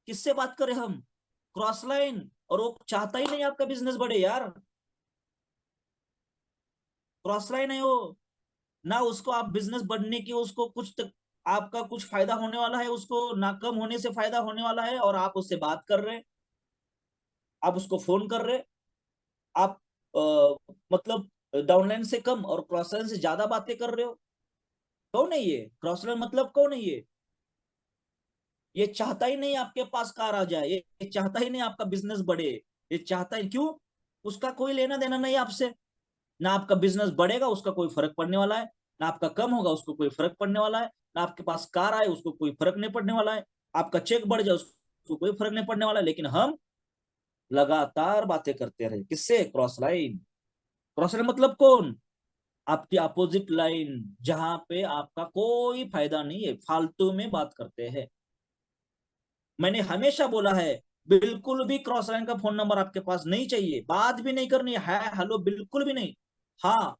किससे बात करें हम, क्रॉस लाइन, और वो चाहता ही नहीं आपका बिजनेस बढ़े यार। क्रॉस लाइन है वो, ना उसको आप बिजनेस बढ़ने की उसको कुछ तक आपका कुछ फायदा होने वाला है, उसको ना कम होने से फायदा होने वाला है, और आप उससे बात कर रहे, आप उसको फोन कर रहे, आप मतलब डाउनलाइन से कम और क्रॉस लाइन से ज्यादा बातें कर रहे हो। कौन है ये क्रॉस लाइन, मतलब कौन है ये चाहता ही नहीं आपके पास कार आ जाए, ये चाहता ही नहीं आपका बिजनेस बढ़े, ये चाहता है, क्यों? उसका कोई लेना देना नहीं आपसे, ना आपका बिजनेस बढ़ेगा उसका कोई फर्क पड़ने वाला है, ना आपका कम होगा उसको कोई फर्क पड़ने वाला है, ना आपके पास कार आए उसको कोई फर्क नहीं पड़ने वाला है, आपका चेक बढ़ जाए उसको कोई फर्क नहीं पड़ने वाला है। लेकिन हम लगातार बातें करते रहे, किससे, क्रॉस लाइन। क्रॉस लाइन मतलब कौन, आपकी अपोजिट लाइन, जहां पे आपका कोई फायदा नहीं है, फालतू में बात करते हैं। मैंने हमेशा बोला है, बिल्कुल भी क्रॉस लाइन का फोन नंबर आपके पास नहीं चाहिए, बात भी नहीं करनी है, हेलो बिल्कुल भी नहीं। हाँ,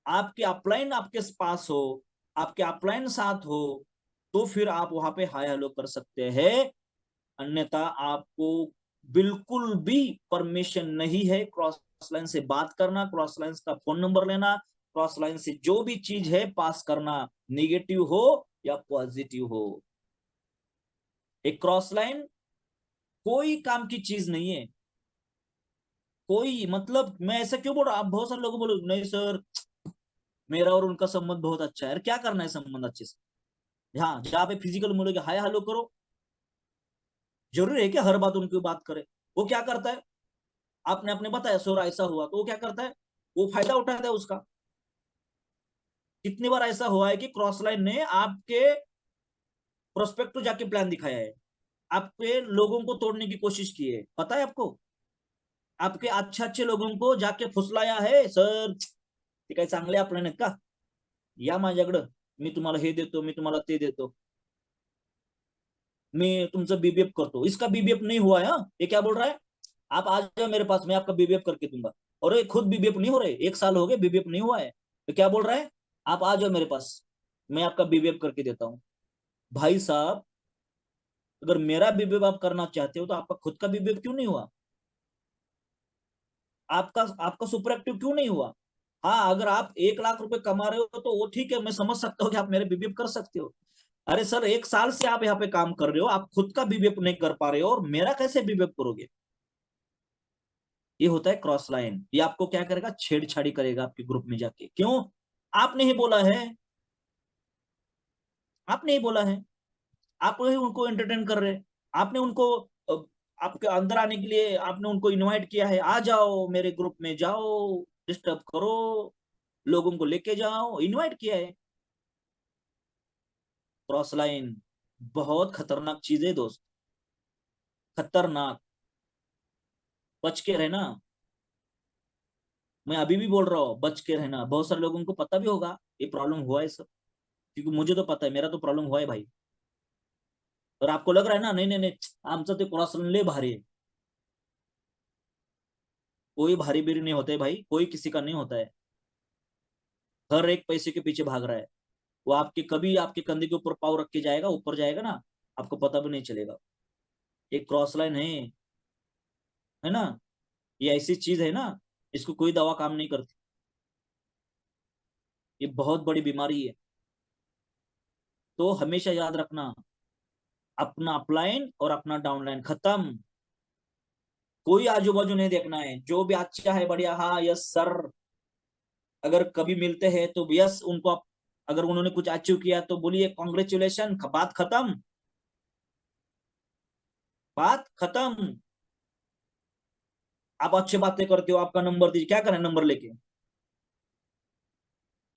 आपके अपलाइन आपके पास हो, आपके अपलाइन साथ हो, तो फिर आप वहां पे हाय हेलो कर सकते हैं, अन्यथा आपको बिल्कुल भी परमिशन नहीं है क्रॉस लाइन से बात करना, क्रॉस लाइन का फोन नंबर लेना, क्रॉस लाइन से जो भी चीज है पास करना, निगेटिव हो या पॉजिटिव हो। एक क्रॉस लाइन कोई काम की चीज नहीं है, कोई, मतलब मैं ऐसा क्यों बोल रहा हूं, आप बहुत सारे लोग बोलो नहीं सर मेरा और उनका संबंध बहुत अच्छा है, यार क्या करना है संबंध अच्छे से, हाँ जहाँ पे फिजिकल मिलोगे हाय हेलो करो, जरूरी है कि हर बात उनकी बात करे। वो क्या करता है, आपने अपने बताया सर ऐसा हुआ, तो वो क्या करता है, वो फायदा उठाता है उसका। कितनी बार ऐसा हुआ है कि क्रॉस लाइन ने आपके प्रोस्पेक्ट को जाके प्लान दिखाया है, आपके लोगों को तोड़ने की कोशिश की है, पता है आपको, आपके अच्छे अच्छे लोगों को जाके फुसलाया है, सर ते काही चांगले आपल्याला आहेत का, या माझ्याकडं, मी तुम्हाला हे देतो, मी तुम्हाला ते देतो, मैं तुमसे बीबीएफ करता, इसका बीबीएफ नहीं हुआ है। ये क्या बोल रहा है, आप आ जाओ मेरे पास, मैं आपका बीबीएफ करके दूंगा, और ये खुद बीबीएफ नहीं हो रहे, 1 साल हो गए बीबीएफ नहीं हुआ है, तो क्या बोल रहा है, आप आ जाओ मेरे पास, मैं आपका बीबीएफ करके देता हूँ। भाई साहब, अगर मेरा बीबीएफ आप करना चाहते हो तो आपका खुद का बीबीएफ क्यों नहीं हुआ, आपका आपका सुपर एक्टिव क्यों नहीं हुआ? हाँ, अगर आप 1 लाख रुपए कमा रहे हो तो वो ठीक है, मैं समझ सकता हूँ कि आप मेरे बीबीएफ कर सकते हो। अरे सर, 1 साल से आप यहाँ पे काम कर रहे हो, आप खुद का बीबीएफ नहीं कर पा रहे हो, और मेरा कैसे बीबीएफ करोगे? ये होता है क्रॉस लाइन। ये आपको क्या करेगा, छेड़छाड़ी करेगा आपके ग्रुप में जाके, क्यों? आपने ही बोला है, आपने ही बोला है, आप ही उनको एंटरटेन कर रहे हैं, आपने उनको आपके अंदर आने के लिए आपने उनको इनवाइट किया है, आ जाओ मेरे ग्रुप में जाओ, डिस्टर्ब करो, लोगों को लेके जाओ, इनवाइट किया है। क्रॉस लाइन बहुत खतरनाक चीज है दोस्त, खतरनाक, बच के रहना। मैं अभी भी बोल रहा हूँ, बच के रहना। बहुत सारे लोगों को पता भी होगा ये प्रॉब्लम हुआ है सब, क्योंकि मुझे तो पता है, मेरा तो प्रॉब्लम हुआ है भाई। और आपको लग रहा है ना, नहीं नहीं नहीं आमचं ते क्रॉस लाइन लय भारी है, कोई भारी बीरी नहीं होते भाई, कोई किसी का नहीं होता है। हर एक पैसे के पीछे भाग रहा है। वो आपके कभी आपके कंधे के ऊपर पाँव रख के जाएगा, ऊपर जाएगा ना, आपको पता भी नहीं चलेगा। एक क्रॉस लाइन है ना, ये ऐसी चीज है ना, इसको कोई दवा काम नहीं करती। ये बहुत बड़ी बीमारी है। तो हमेशा याद रखना, अपना अपलाइन और अपना डाउनलाइन खत्म। कोई आजू बाजू नहीं देखना है। जो भी अच्छा है बढ़िया, हाँ यस सर, अगर कभी मिलते हैं तो यस उनको अगर उन्होंने कुछ अचीव किया तो बोलिए कॉन्ग्रेचुलेशन, बात खत्म, बात खत्म। आप अच्छी बातें करते हो, आपका नंबर दीजिए, क्या करें नंबर लेके,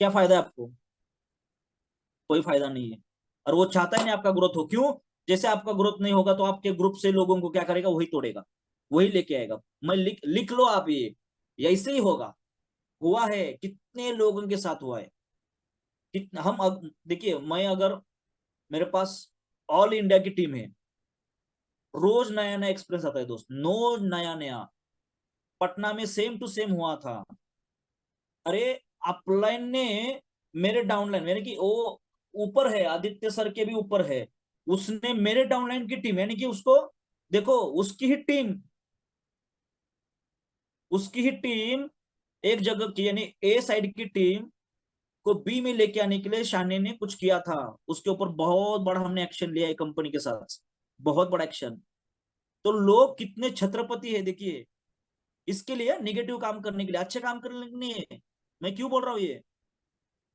क्या फायदा है आपको? कोई फायदा नहीं है। और वो चाहता ही नहीं आपका ग्रोथ हो। क्यों? जैसे आपका ग्रोथ नहीं होगा तो आपके ग्रुप से लोगों को क्या करेगा, वही तोड़ेगा, वही लेके आएगा। मैं लिख लिख लो आप, ये ऐसे ही होगा। हुआ है, कितने लोगों के साथ हुआ है। कितना हम देखिए, मैं अगर मेरे पास ऑल इंडिया की टीम है, रोज नया नया एक्सपीरियंस आता है दोस्त, रोज नया नया। पटना में सेम टू सेम हुआ था। अरे अपलाइन ने मेरे डाउनलाइन, यानी कि वो ऊपर है, आदित्य सर के भी ऊपर है, उसने मेरे डाउनलाइन की टीम, यानी कि उसको देखो, उसकी ही टीम एक जगह की, यानी ए साइड की टीम को बी में लेके आने के लिए शाने ने कुछ किया था। उसके ऊपर बहुत बड़ा हमने एक्शन लिया है कंपनी के साथ, बहुत बड़ा एक्शन। तो लोग कितने छत्रपति है देखिए, इसके लिए निगेटिव काम करने के लिए, अच्छे काम करने के लिए नहीं है। मैं क्यों बोल रहा हूँ ये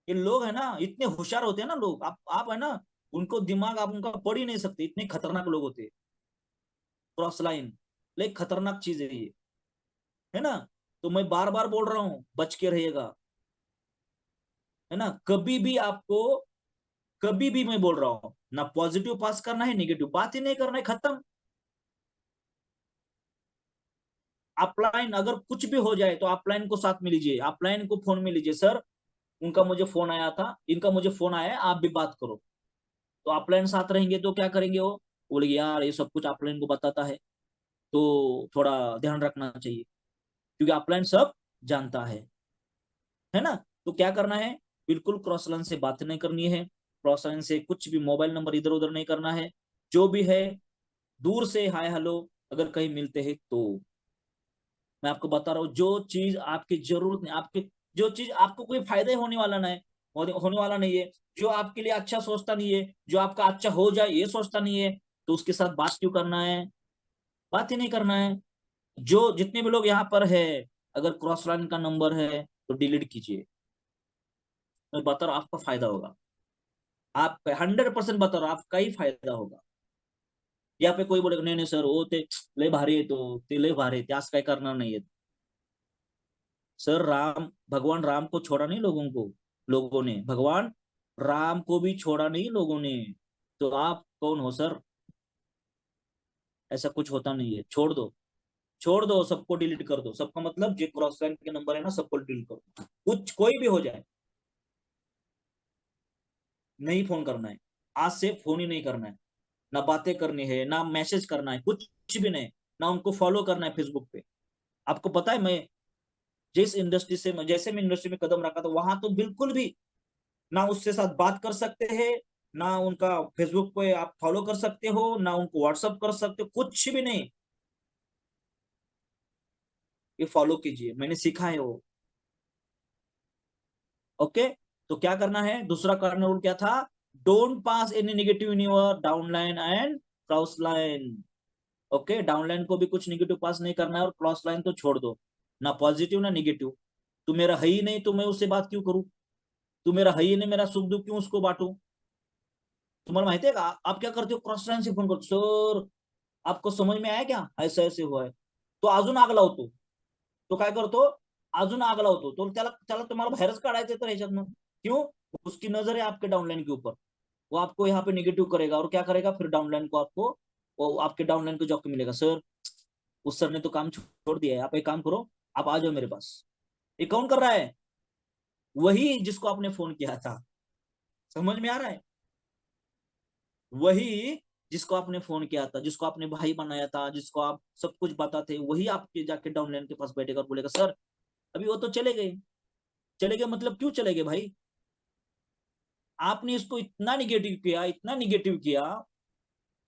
लोग है ना इतने होशियार होते हैं ना लोग, आप है ना, उनको दिमाग आप उनका पढ़ ही नहीं सकते, इतने खतरनाक लोग होते हैं। क्रॉस लाइन लाइक खतरनाक चीज है ये, है ना। तो मैं बार बार बोल रहा हूँ, बच के रहिएगा, है ना। कभी भी मैं बोल रहा हूँ ना, पॉजिटिव पास करना है, निगेटिव बात ही नहीं करना है, खत्म। अपलाइन अगर कुछ भी हो जाए तो अपलाइन को साथ में लीजिए, अपलाइन को फोन में लीजिए, सर उनका मुझे फोन आया था, इनका मुझे फोन आया है, आप भी बात करो। तो अपलाइन साथ रहेंगे तो क्या करेंगे, वो बोलेंगे यार ये सब कुछ अपलाइन को बताता है, तो थोड़ा ध्यान रखना चाहिए, क्योंकि अपलाइन सब जानता है ना। तो क्या करना है, बिल्कुल क्रॉस लाइन से बात नहीं करनी है, क्रॉस लाइन से कुछ भी मोबाइल नंबर इधर उधर नहीं करना है। जो भी है दूर से हाय हेलो, अगर कहीं मिलते हैं तो। मैं आपको बता रहा हूँ, जो चीज आपकी जरूरत नहीं, आपके जो चीज आपको कोई फायदा ही होने वाला नहीं, होने वाला नहीं है, जो आपके लिए अच्छा सोचता नहीं है, जो आपका अच्छा हो जाए ये सोचता नहीं है, तो उसके साथ बात क्यों करना है, बात ही नहीं करना है। जो जितने भी लोग यहाँ पर है, अगर क्रॉस लाइन का नंबर है तो डिलीट कीजिए। मैं बता रहा हूँ आपका फायदा होगा, आपका 100% बता रहा हूँ, आपका ही फायदा होगा। यहाँ पे कोई बोलेगा नहीं नहीं सर वो ते लय भारी है, तो ते लय भारी है, त्यास काय करणार नाहीये। सर भगवान राम को छोड़ा नहीं लोगों ने भगवान राम को भी छोड़ा नहीं लोगों ने। तो आप कौन हो सर? ऐसा कुछ होता नहीं है, छोड़ दो, छोड़ दो, सबको डिलीट कर दो, सबका मतलब जो क्रॉस लाइन के नंबर है ना सबको डिलीट करो। कुछ कोई भी हो जाए, नहीं फोन करना है, आज से फोन ही नहीं करना है, ना बातें करनी है, ना मैसेज करना है, कुछ भी नहीं, ना उनको फॉलो करना है फेसबुक पे। आपको पता है, मैं जैसे मैं इंडस्ट्री में कदम रखा था, वहां तो बिल्कुल भी ना उससे साथ बात कर सकते हैं, ना उनका फेसबुक पे आप फॉलो कर सकते हो, ना उनको व्हाट्सअप कर सकते हो, कुछ भी नहीं। ये फॉलो कीजिए, मैंने सीखा है वो। ओके। तो क्या करना है, दूसरा कार्डिनल रूल क्या था, don't pass any negative in your downline and cross line. Okay, downline को भी कुछ नेगेटिव पास नहीं करना है, और क्रॉस लाइन तो छोड़ दो, ना पॉजिटिव ना नेगेटिव। तू मेरा है ही नहीं तो मैं उससे बात क्यों करूं, तू मेरा है ही नहीं, मेरा सुख दुख क्यों उसको बांटू। तुम्हाला माहिती आहे का, आप क्या करते हो, क्रॉस लाइन से फोन करतो, सर आपको समझ में आया क्या, ऐसे ऐसे हुआ है, तो अजून आग लावतो। तो काय करतो, अजून आग लावतो, तो त्याला त्याला तुम्हाला बाहेरच काढायचं तर ह्याच्यातनं। क्यों? उसकी नजर है आपके डाउनलाइन के ऊपर, वो आपको यहाँ पे निगेटिव करेगा, और क्या करेगा फिर डाउनलाइन को, आपको वो आपके डाउनलाइन को जॉब मिलेगा, सर उस सर ने तो काम छोड़ दिया है, आप एक काम करो, आप आ जाओ मेरे पास। ये कौन कर रहा है, वही जिसको आपने फोन किया था। समझ में आ रहा है? वही जिसको आपने फोन किया था, जिसको आपने भाई बनाया था, जिसको आप सब कुछ बताते, वही आपके जाके डाउनलाइन के पास बैठेगा और बोलेगा सर अभी वो तो चले गए। चले गए मतलब क्यों चले गए भाई? आपने इसको इतना निगेटिव किया, इतना निगेटिव किया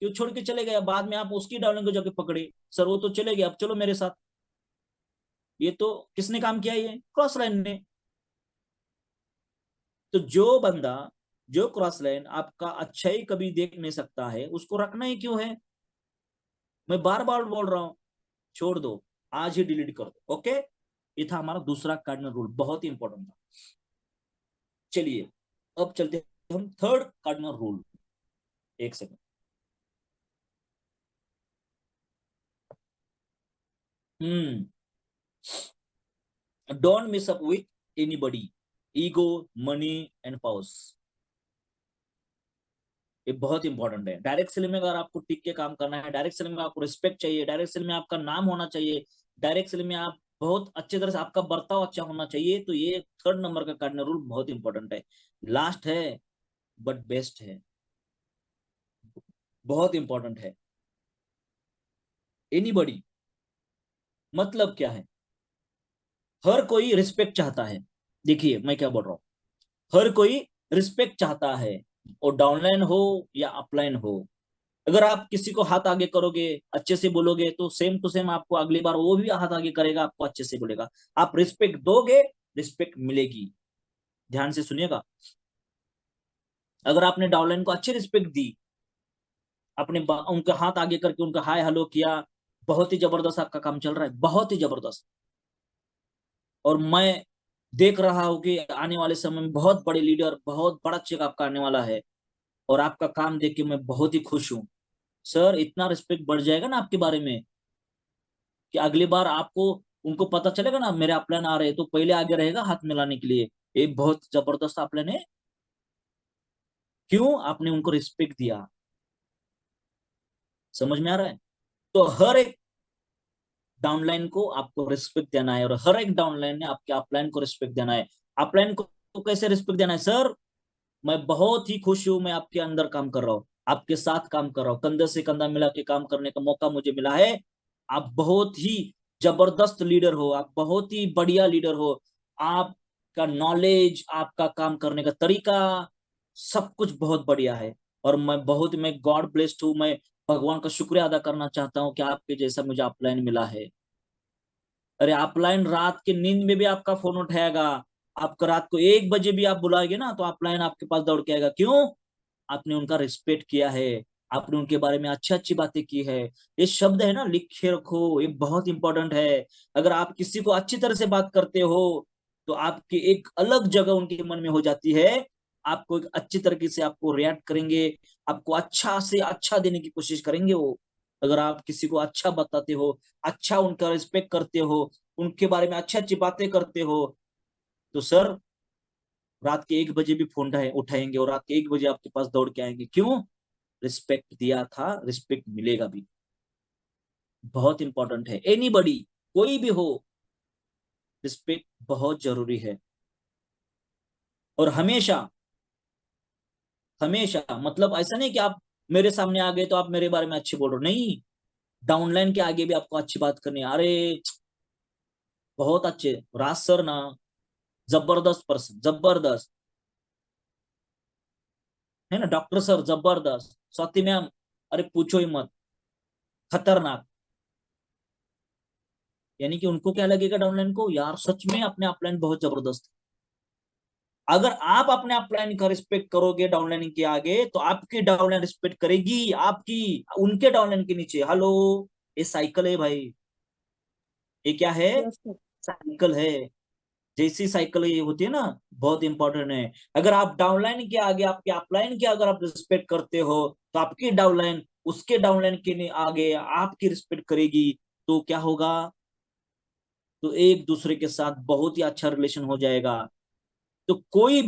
कि वो छोड़ के चले गए। बाद में आप उसकी डाउनलाइन को जाके पकड़े, सर वो तो चले गए, अब चलो मेरे साथ। ये तो किसने काम किया? ये क्रॉस लाइन ने। तो जो बंदा, जो क्रॉस लाइन आपका अच्छा ही कभी देख नहीं सकता है, उसको रखना ही क्यों है? मैं बार बार बोल रहा हूं, छोड़ दो, आज ही डिलीट कर दो। ओके, ये था हमारा दूसरा कार्डिनल रूल, बहुत ही इंपॉर्टेंट था। चलिए अब चलते हैं हम थर्ड कार्डिनल रूल। एक second. Don't mess up with anybody, ego, money and powers. ये बहुत इंपॉर्टेंट है। डायरेक्ट सेलिंग में अगर आपको टिक के काम करना है, डायरेक्ट सेलिंग में आपको रिस्पेक्ट चाहिए, डायरेक्ट सेलिंग में आपका नाम होना चाहिए, डायरेक्ट सेलिंग में आप बहुत अच्छे तरह से आपका बर्ताव अच्छा होना चाहिए, तो ये थर्ड नंबर का कार्डिनल रूल बहुत इंपॉर्टेंट है। लास्ट है बट बेस्ट है, बहुत इंपॉर्टेंट है। एनीबॉडी मतलब क्या है? हर कोई रिस्पेक्ट चाहता है। देखिए मैं क्या बोल रहा हूं, हर कोई रिस्पेक्ट चाहता है, और डाउनलाइन हो या अपलाइन हो। अगर आप किसी को हाथ आगे करोगे, अच्छे से बोलोगे, तो सेम टू सेम आपको अगली बार वो भी हाथ आगे करेगा, आपको अच्छे से बोलेगा। आप रिस्पेक्ट दोगे, रिस्पेक्ट मिलेगी। ध्यान से सुनिएगा। अगर आपने डाउनलाइन को अच्छी रिस्पेक्ट दी, अपने उनका हाथ आगे करके उनका हाय हेलो किया, बहुत ही जबरदस्त आपका काम चल रहा है, बहुत ही जबरदस्त। और मैं देख रहा हूं कि आने वाले समय में बहुत बड़े लीडर, बहुत बड़ा चेक आपका आने वाला है, और आपका काम देख के मैं बहुत ही खुश हूं। सर इतना रिस्पेक्ट बढ़ जाएगा ना आपके बारे में, कि अगली बार आपको, उनको पता चलेगा ना मेरे अपलाइन आ रहे हैं, तो पहले आगे रहेगा हाथ मिलाने के लिए। ये बहुत जबरदस्त अपलाइन है। क्यों? आपने उनको रिस्पेक्ट दिया। समझ में आ रहा है? तो हर एक डाउनलाइन को आपको रिस्पेक्ट देना है, और हर एक डाउनलाइन ने आपके अपलाइन को रिस्पेक्ट देना है। अपलाइन को कैसे रिस्पेक्ट देना है? सर मैं बहुत ही खुश हूं, मैं आपके अंदर काम कर रहा हूँ, आपके साथ काम कर रहा हूँ, कंधे से कंधा मिला के काम करने का मौका मुझे मिला है। आप बहुत ही जबरदस्त लीडर हो, आप बहुत ही बढ़िया लीडर हो, आपका नॉलेज, आपका काम करने का तरीका, सब कुछ बहुत बढ़िया है। और मैं गॉड ब्लेस्ड हूँ, मैं भगवान का शुक्रिया अदा करना चाहता हूँ कि आपके जैसा मुझे अपलाइन मिला है। अरे अपलाइन रात की नींद में भी आपका फोन उठाएगा। आपको रात को 1 बजे भी आप बुलाएंगे ना, तो अपलाइन आपके पास दौड़ के आएगा। क्यों? आपने उनका रिस्पेक्ट किया है, आपने उनके बारे में अच्छी अच्छी बातें की है। ये शब्द है ना, लिख के रखो, ये बहुत इंपॉर्टेंट है। अगर आप किसी को अच्छी तरह से बात करते हो, तो आपकी एक अलग जगह उनके मन में हो जाती है। आपको एक अच्छी तरीके से आपको रिएक्ट करेंगे, आपको अच्छा से अच्छा देने की कोशिश करेंगे वो। अगर आप किसी को अच्छा बताते हो, अच्छा उनका रिस्पेक्ट करते हो, उनके बारे में अच्छी अच्छी बातें करते हो, तो सर रात के 1 बजे भी फोन उठाएंगे, और रात के 1 बजे आपके पास दौड़ के आएंगे। क्यों? रिस्पेक्ट दिया था, रिस्पेक्ट मिलेगा भी। बहुत इंपॉर्टेंट है। एनीबॉडी, कोई भी हो, रिस्पेक्ट बहुत जरूरी है। और हमेशा हमेशा मतलब ऐसा नहीं कि आप मेरे सामने आ गए तो आप मेरे बारे में अच्छी बोल रहे हो, नहीं। डाउनलाइन के आगे भी आपको अच्छी बात करनी है। अरे बहुत अच्छे राज सर ना, जबरदस्त पर्सन, जबरदस्त है ना। डॉक्टर सर जबरदस्त, स्वाति मैम अरे पूछो ही मत, खतरनाक। यानी कि उनको क्या लगेगा डाउनलाइन को, यार सच में अपने अपलाइन बहुत जबरदस्त है। अगर आप अपने अपलाइन का रिस्पेक्ट करोगे डाउनलाइन के आगे, तो आपकी डाउनलाइन रिस्पेक्ट करेगी आपकी, उनके डाउनलाइन के नीचे। हेलो, ये साइकिल है भाई, ये क्या है? Yes sir. साइकिल है। जैसी साइकिल ये होती है ना, बहुत इंपॉर्टेंट है। अगर आप डाउनलाइन के आगे, आपके अपलाइन के अगर आप रिस्पेक्ट करते हो, तो आपकी डाउनलाइन उसके डाउनलाइन के आगे आपकी रिस्पेक्ट करेगी। तो क्या होगा? तो एक दूसरे के साथ बहुत ही अच्छा रिलेशन हो जाएगा। तो कोई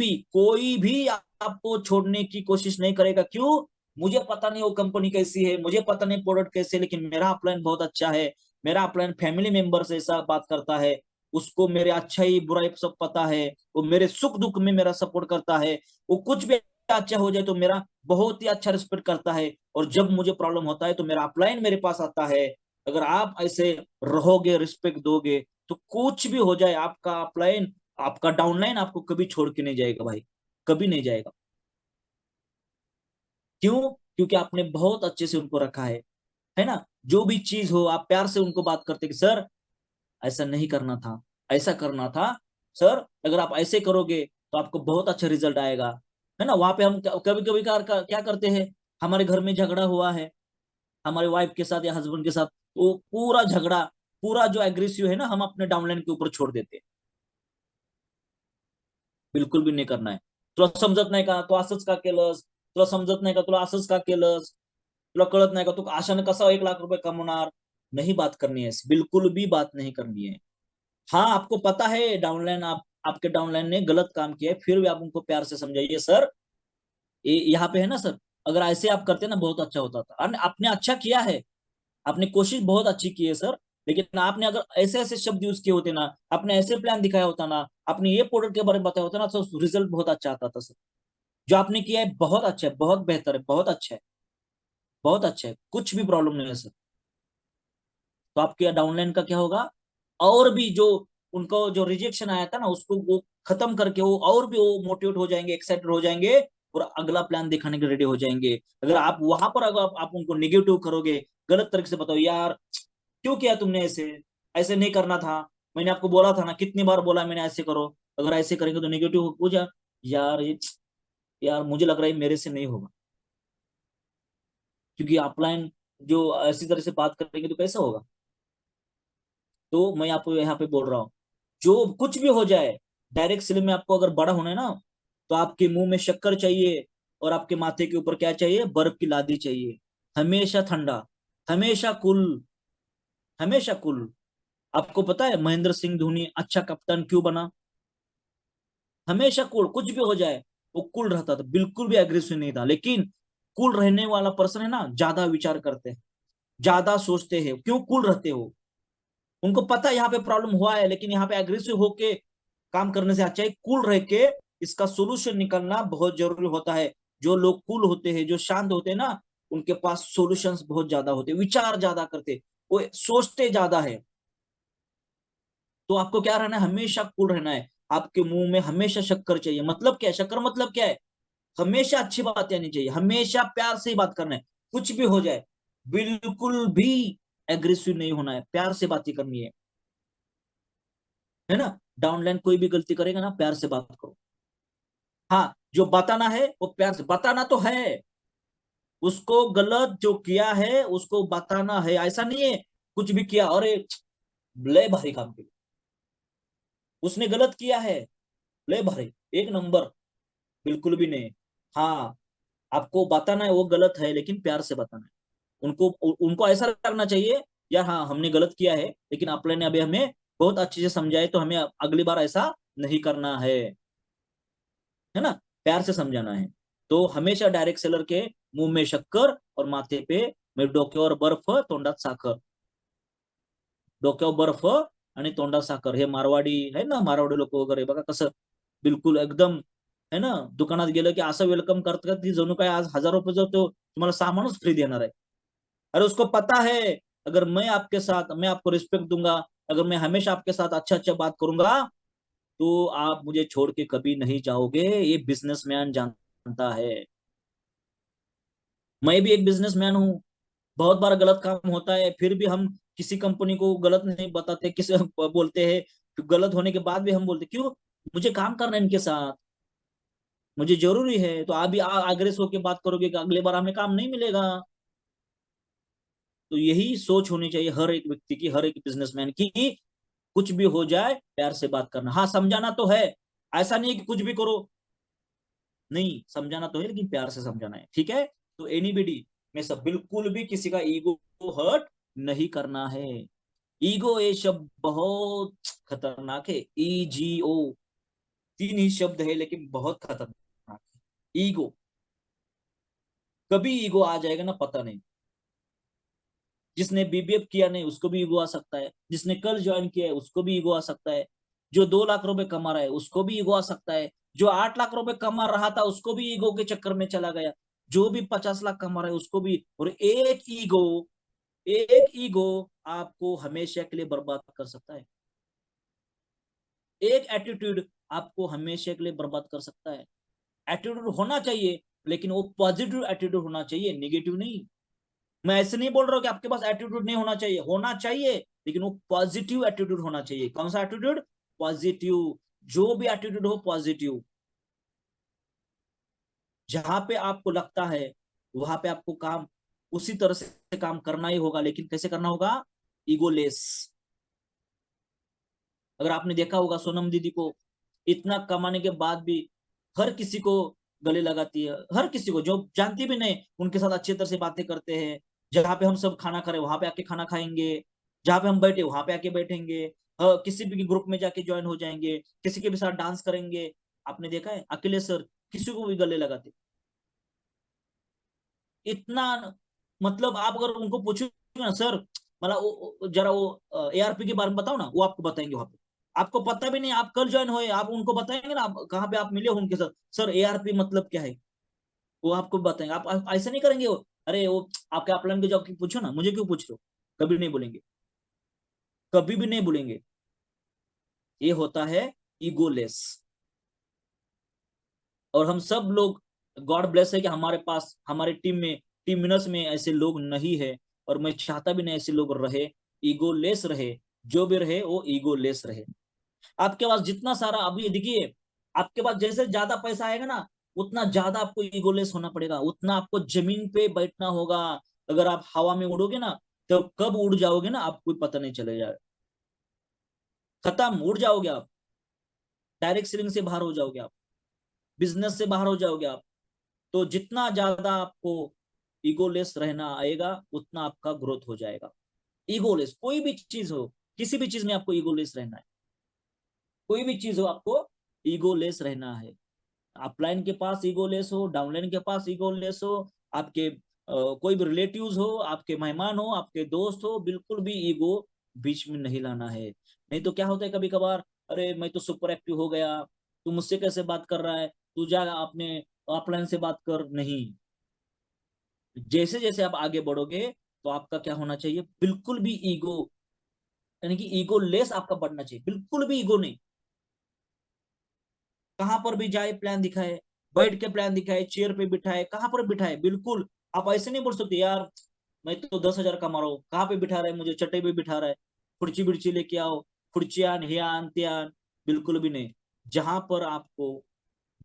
भी आपको छोड़ने की कोशिश नहीं करेगा। क्यों? मुझे पता नहीं वो कंपनी कैसी है, मुझे पता नहीं प्रोडक्ट कैसे है, लेकिन मेरा अपलाइन बहुत अच्छा है, मेरा अपलाइन फैमिली मेंबर से ऐसा बात करता है, उसको मेरे अच्छाई बुराई सब पता है, वो मेरे सुख दुख में मेरा सपोर्ट करता है, वो कुछ भी अच्छा हो जाए तो मेरा बहुत ही अच्छा रिस्पेक्ट करता है, और जब मुझे प्रॉब्लम होता है तो मेरा अपलाइन मेरे पास आता है। अगर आप ऐसे रहोगे, रिस्पेक्ट दोगे, तो कुछ भी हो जाए, आपका अपलाइन, आपका डाउनलाइन आपको कभी छोड़ के नहीं जाएगा भाई, कभी नहीं जाएगा। क्यों? क्योंकि आपने बहुत अच्छे से उनको रखा है ना। जो भी चीज हो आप प्यार से उनको बात करते कि सर ऐसा नहीं करना था, ऐसा करना था सर, अगर आप ऐसे करोगे तो आपको बहुत अच्छा रिजल्ट आएगा, है ना। वहां पे हम कभी कभी क्या करते हैं, हमारे घर में झगड़ा हुआ है हमारे वाइफ के साथ या हस्बैंड के साथ, तो पूरा झगड़ा, पूरा जो एग्रेसिव है ना, हम अपने डाउनलाइन के ऊपर छोड़ देते हैं। बिल्कुल भी नाही करना है। तुला समजत नाही का, तू असंच का केलंस, तुला समजत नाही का, तुला असंच का केलंस, तुला कळत नाही का, तू आशाने कसा 1 लाख रुपए कमवणार। नहीं बात करनी है, बिल्कुल भी बात नहीं करनी है। हाँ, आपको पता है डाउनलाइन, आपके डाउनलाइन ने गलत काम किया है, फिर भी आप उनको प्यार से समझाइए, सर यहाँ पे है ना सर, अगर ऐसे आप करते ना बहुत अच्छा होता था। आपने अच्छा किया है, आपने कोशिश बहुत अच्छी की है सर, लेकिन आपने अगर ऐसे ऐसे शब्द यूज किए होते ना, आपने ऐसे प्लान दिखाया होता ना, आपने ये प्रोडक्ट के बारे में बताया होता ना, तो रिजल्ट बहुत अच्छा आता था सर। जो आपने किया है बहुत अच्छा है, बहुत बेहतर है, बहुत अच्छा है, बहुत अच्छा है, कुछ भी प्रॉब्लम नहीं है सर। तो आपके डाउनलाइन का क्या होगा, और भी जो उनको जो रिजेक्शन आया था ना, उसको वो खत्म करके वो और भी वो मोटिवेट हो जाएंगे, एक्साइटेड हो जाएंगे, और अगला प्लान दिखाने के रेडी हो जाएंगे। अगर आप वहां पर अगर आप उनको निगेटिव करोगे, गलत तरीके से बताओ, यार क्यों किया तुमने ऐसे, ऐसे नहीं करना था, मैंने आपको बोला था ना, कितनी बार बोला मैंने ऐसे करो, अगर ऐसे करेंगे तो निगेटिव हो जा, यार ये, यार मुझे लग रहा है मेरे से नहीं होगा। क्योंकि अपलाइन जो ऐसी तरह से बात करेंगे तो कैसा होगा। तो मैं आपको यहाँ पे बोल रहा हूँ, जो कुछ भी हो जाए, डायरेक्ट सेलिंग में आपको अगर बड़ा होना है ना, तो आपके मुंह में शक्कर चाहिए, और आपके माथे के ऊपर क्या चाहिए, बर्फ की लादी चाहिए, हमेशा ठंडा, हमेशा कूल, हमेशा कूल। आपको पता है महेंद्र सिंह धोनी अच्छा कप्तान क्यों बना? हमेशा कूल, कुछ भी हो जाए वो कूल रहता था, बिल्कुल भी एग्रेसिव नहीं था। लेकिन कूल रहने वाला पर्सन है ना, ज्यादा विचार करते हैं, ज्यादा सोचते हैं। क्यों कूल रहते हो? उनको पता है यहाँ पे प्रॉब्लम हुआ है, लेकिन यहाँ पे एग्रेसिव होके काम करने से अच्छा है कूल रह के इसका सोल्यूशन निकलना बहुत जरूरी होता है। जो लोग कूल होते हैं, जो शांत होते हैं ना, उनके पास सॉल्यूशंस बहुत ज्यादा होते हैं, विचार ज्यादा करते, वो सोचते ज्यादा है। तो आपको क्या रहना है, हमेशा कूल रहना है। आपके मुंह में हमेशा शक्कर चाहिए। मतलब क्या है शक्कर, मतलब क्या है, हमेशा अच्छी बात आनी चाहिए, हमेशा प्यार से ही बात करना है। कुछ भी हो जाए, बिल्कुल भी एग्रेसिव नहीं होना है, प्यार से बात ही करनी है ना। डाउनलाइन कोई भी गलती करेगा ना, प्यार से बात करो। हाँ, जो बताना है वो प्यार से बताना तो है, उसको गलत जो किया है उसको बताना है। ऐसा नहीं है कुछ भी किया, अरे ले भारी काम किया, उसने गलत किया है, ले भारी, 1 नंबर, बिल्कुल भी नहीं। हाँ, आपको बताना है वो गलत है, लेकिन प्यार से बताना है। उनको उनको ऐसा लगना चाहिए, यार हाँ हमने गलत किया है, लेकिन आपने ने अभी हमें बहुत अच्छे से समझाए, तो हमें अगली बार ऐसा नहीं करना है ना। प्यार से समझाना है। तो हमेशा डायरेक्ट सेलर के मुंह में शक्कर और माथे पे डोक्यावर बर्फ, तोंडात साखर, डोक्यावर बर्फ आणि तोंडात साखर, हे मारवाडी आहे ना, मारवाडी लोक वगैरे बघा कसं बिलकुल एकदम, है ना, दुकानात गेलं की असं वेलकम करतात की जणू काय आज 1000 रुपये जो तो तुम्हाला सामानच फ्री देणार आहे। अरे उसको पता है, अगर मैं आपके साथ, मैं आपको रिस्पेक्ट दूंगा, अगर मैं हमेशा आपके साथ अच्छा अच्छा बात करूंगा, तो आप मुझे छोड़ के कभी नहीं जाओगे, ये बिजनेसमैन जानता है। मैं भी एक बिजनेसमैन हूँ, बहुत बार गलत काम होता है, फिर भी हम किसी कंपनी को गलत नहीं बताते, किसी बोलते हैं, फिर गलत होने के बाद भी हम बोलते क्यों, मुझे काम करना है इनके साथ, मुझे जरूरी है। तो आप भी आग्रेस होकर बात करोगे कि अगले बार हमें काम नहीं मिलेगा। तो यही सोच होनी चाहिए हर एक व्यक्ति की, हर एक बिजनेसमैन की, कुछ भी हो जाए प्यार से बात करना। हाँ, समझाना तो है, ऐसा नहीं है कि कुछ भी करो, नहीं, समझाना तो है, लेकिन प्यार से समझाना है, ठीक है। तो एनीबडी में सब, बिल्कुल भी किसी का ईगो हर्ट नहीं करना है। ईगो ये शब्द बहुत खतरनाक है, EGO, 3 ही शब्द है, लेकिन बहुत खतरनाक है ईगो। कभी ईगो आ जाएगा ना, पता नहीं। जिसने BBF किया नहीं उसको भी ईगो आ सकता है, जिसने कल ज्वाइन किया है उसको भी ईगो आ सकता है, जो 2 लाख रुपए कमा रहा है उसको भी ईगो आ सकता है, जो 8 लाख रुपए कमा रहा था उसको भी ईगो के चक्कर में चला गया, जो भी 50 लाख कमा रहा है उसको भी। और एक ईगो आपको हमेशा के लिए बर्बाद कर सकता है। एक एटीट्यूड आपको हमेशा के लिए बर्बाद कर सकता है। एटीट्यूड होना चाहिए, लेकिन वो पॉजिटिव एटीट्यूड होना चाहिए, नेगेटिव नहीं। मैं ऐसे नहीं बोल रहा हूँ कि आपके पास एटीट्यूड नहीं होना चाहिए, लेकिन वो पॉजिटिव एटीट्यूड होना चाहिए। कौन सा एटीट्यूड? पॉजिटिव। जो भी एटीट्यूड हो पॉजिटिव। जहां पे आपको लगता है वहां पे आपको काम उसी तरह से काम करना ही होगा, लेकिन कैसे करना होगा? ईगोलेस। अगर आपने देखा होगा सोनम दीदी को, इतना कमाने के बाद भी हर किसी को गले लगाती है, हर किसी को, जो जानती भी नहीं उनके साथ अच्छी तरह से बातें करते हैं। जहां पे हम सब खाना खा रहे वहां पे आके खाना खाएंगे, जहां पे हम बैठे वहां पे आके बैठेंगे, किसी भी ग्रुप में जाके ज्वाइन हो जाएंगे, किसी के भी साथ डांस करेंगे। आपने देखा है अकेले सर किसी को भी गले लगाते। इतना, मतलब आप अगर उनको पूछोगे ना सर, मतलब जरा वो एआरपी के बारे में बताओ ना, वो आपको बताएंगे। वहां पे आपको पता भी नहीं, आप कल ज्वाइन हुए, आप उनको बताएंगे ना आप कहाँ पे आप मिले हो उनके साथ, सर एआरपी मतलब क्या है, वो आपको बताएंगे। आप ऐसा नहीं करेंगे वो, अरे वो आपके अपलाइन के जॉब की पूछो ना, मुझे क्यों पूछ रहे हो? कभी नहीं बोलेंगे, कभी भी नहीं बोलेंगे। ये होता है ईगोलेस। और हम सब लोग, गॉड ब्लेस है कि हमारे पास हमारे टीम विनर्स में ऐसे लोग नहीं है। और मैं चाहता भी नहीं ऐसे लोग रहे, ईगोलेस रहे। जो भी रहे वो ईगोलेस रहे। आपके पास जितना सारा, अभी देखिए, आपके पास जैसे ज्यादा पैसा आएगा ना, उतना ज्यादा आपको ईगोलेस होना पड़ेगा, उतना आपको जमीन पे बैठना होगा। अगर आप हवा में उड़ोगे ना, तो कब उड़ जाओगे ना आपको पता नहीं चलेगा। खत्म, उड़ जाओगे आप, डायरेक्ट सीलिंग से बाहर हो जाओगे आप, बिजनेस से बाहर हो जाओगे आप। तो जितना ज्यादा आपको ईगोलेस रहना आएगा, उतना आपका ग्रोथ हो जाएगा। ईगोलेस कोई भी चीज हो, किसी भी चीज में आपको ईगोलेस रहना है। कोई भी चीज हो आपको ईगोलेस रहना है। अपलाइन के पास ईगोलेस हो, डाउनलाइन के पास ईगोलेस हो, आपके कोई भी रिलेटिव्स हो, आपके मेहमान हो, आपके दोस्त हो, बिल्कुल भी ईगो बीच में नहीं लाना है। नहीं तो क्या होता है कभी कभार, अरे मैं तो सुपर एक्टिव हो गया, तू मुझसे कैसे बात कर रहा है, तू जा अपने अपलाइन से बात कर। नहीं, जैसे जैसे आप आगे बढ़ोगे तो आपका क्या होना चाहिए? बिल्कुल भी ईगो, यानी कि ईगो लेस आपका बढ़ना चाहिए, बिल्कुल भी ईगो नहीं। कहां पर भी जाए प्लान दिखाए, बैठ के प्लान दिखाए, चेयर पे बिठाए, कहां पर बिठाए, बिल्कुल। आप ऐसे नहीं बोल सकते यार मैं तो 10,000 कमा रहा हूँ, कहाँ पे बिठा रहा है मुझे, चटाई पे बिठा रहा है, खुर्ची बिर्ची लेके आओ, खुर्चियान हियान त्यान। बिल्कुल भी नहीं। जहां पर आपको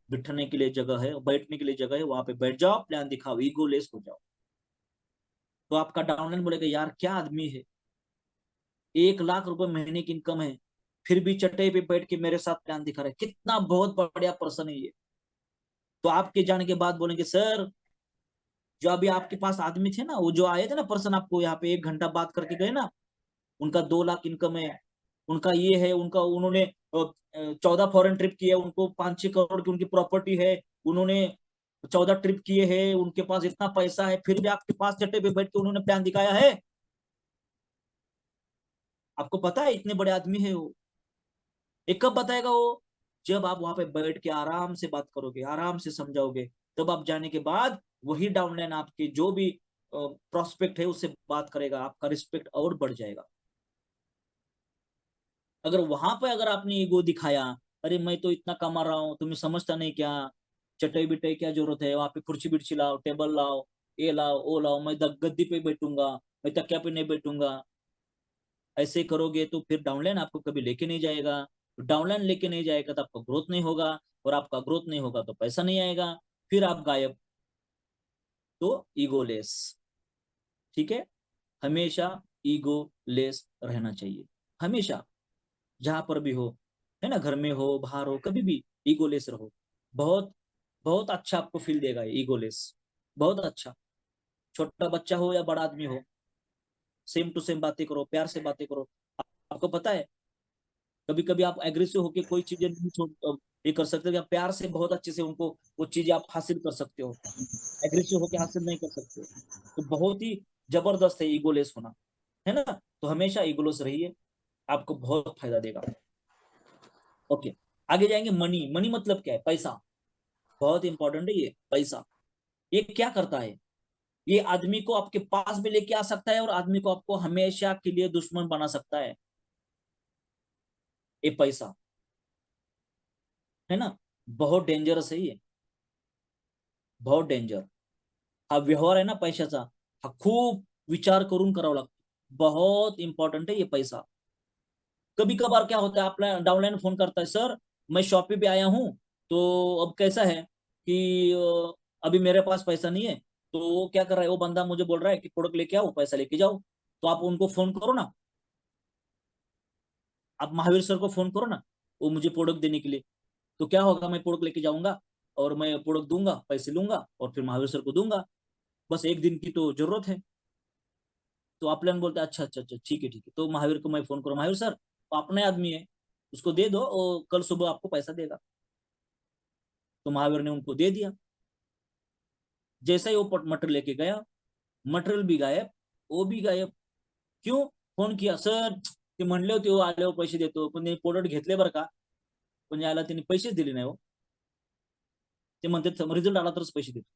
बिठने के लिए जगह है, बैठने के लिए जगह है, वहां पे बैठ जाओ, प्लान दिखाओ, ईगो लेस हो जाओ। तो आपका डाउनलाइन बोलेगा यार क्या आदमी है, 1 लाख रुपए महीने की इनकम है, फिर भी चटाई पे बैठ के मेरे साथ प्लान दिखा रहा है, कितना बहुत बढ़िया पर्सन है ये। तो आपके जाने के बाद बोलेंगे सर, जो अभी आपके पास आदमी थे ना, वो जो आए थे ना पर्सन, आपको यहाँ पे 1 घंटा बात करके गए ना, उनका 2 लाख इनकम है, उनका ये है, उनका उन्होंने 14 फॉरेन ट्रिप किए, उनको 5-6 करोड़ की उनकी प्रॉपर्टी है, उन्होंने 14 ट्रिप किए हैं, उनके पास इतना पैसा है, फिर भी आपके पास चट्टे पे बैठ के उन्होंने प्लान दिखाया है। आपको पता है इतने बड़े आदमी है वो। एक कब बताएगा वो? जब आप वहां पे बैठ के आराम से बात करोगे, आराम से समझाओगे, तब आप जाने के बाद वही डाउनलाइन आपके जो भी प्रोस्पेक्ट है उससे बात करेगा, आपका रिस्पेक्ट और बढ़ जाएगा। अगर वहां पे अगर आपने ईगो दिखाया, अरे मैं तो इतना कमा रहा हूँ, तुम्हें समझता नहीं क्या, चटाई बिटाई क्या जरूरत है, वहां पे कुर्सी बिर्ची लाओ, टेबल लाओ, ये लाओ वो लाओ, मैं गद्दी पे बैठूंगा, मैं तकिया पे नहीं बैठूंगा, ऐसे करोगे तो फिर डाउनलाइन आपको कभी लेके नहीं जाएगा। डाउनलाइन लेके नहीं जाएगा तो आपका ग्रोथ नहीं होगा, और आपका ग्रोथ नहीं होगा तो पैसा नहीं आएगा, फिर आप गायब। तो ईगोलेस, ठीक है, हमेशा ईगो लेस रहना चाहिए, हमेशा, जहां पर भी हो, है ना, घर में हो बाहर हो, कभी भी ईगोलेस रहो। बहुत बहुत अच्छा आपको फील देगा ईगोलेस, बहुत अच्छा। छोटा बच्चा हो या बड़ा आदमी हो, सेम टू सेम बातें करो, प्यार से बातें करो। आपको पता है कभी कभी आप एग्रेसिव होकर कोई चीजें नहीं ये कर सकते, या प्यार से बहुत अच्छे से उनको वो चीजें आप हासिल कर सकते हो, एग्रेसिव होकर हासिल नहीं कर सकते। तो बहुत ही जबरदस्त है ईगोलेस होना, है ना। तो हमेशा ईगोलेस रहिए, आपको बहुत फायदा देगा। ओके, आगे जाएंगे। मनी, मनी मतलब क्या है? पैसा। बहुत इंपॉर्टेंट है ये पैसा। ये क्या करता है? ये आदमी को आपके पास भी लेके आ सकता है और आदमी को आपको हमेशा के लिए दुश्मन बना सकता है, ये पैसा, है ना। बहुत डेंजरस है ये, बहुत डेंजर हा व्यवहार आहे ना पैशाचा, हा खूप विचार करून करावा लागतो। बहुत इंपॉर्टेंट है ये पैसा। कभी कभार क्या होता है, आपने डाउनलाइन फोन करता है, सर मैं शॉप पे आया हूँ, तो अब कैसा है कि अभी मेरे पास पैसा नहीं है। तो वो क्या कर रहा है, वो बंदा मुझे बोल रहा है कि प्रोडक्ट लेके आओ, पैसा लेके जाओ। तो आप उनको फोन करो ना, आप महावीर सर को फोन करो ना, वो मुझे प्रोडक्ट देने के लिए। तो क्या होगा, मैं प्रोडक्ट लेके जाऊंगा और मैं प्रोडक्ट दूंगा, पैसे लूंगा और फिर महावीर सर को दूंगा। बस एक दिन की तो जरूरत है। तो आप प्लान बोलते हैं, अच्छा अच्छा अच्छा, ठीक है ठीक है। तो महावीर को मैं फोन करूँ, महावीर सर वो अपने आदमी है, उसको दे दो, और कल सुबह आपको पैसा देगा। तो महावीर ने उनको दे दिया। जैसा ही वो मटेरियल लेके गया, मटेरियल भी गायब, वो भी गायब। क्यों? फोन किया, सर ते म्हणले होते, हो आल्यावर पैसे देतो, पण त्यांनी प्रोडक्ट घेतले बरं का, पण याला त्यांनी पैसेच दिले नाही हो। ते म्हणते रिझल्ट आला तरच पैसे देतो।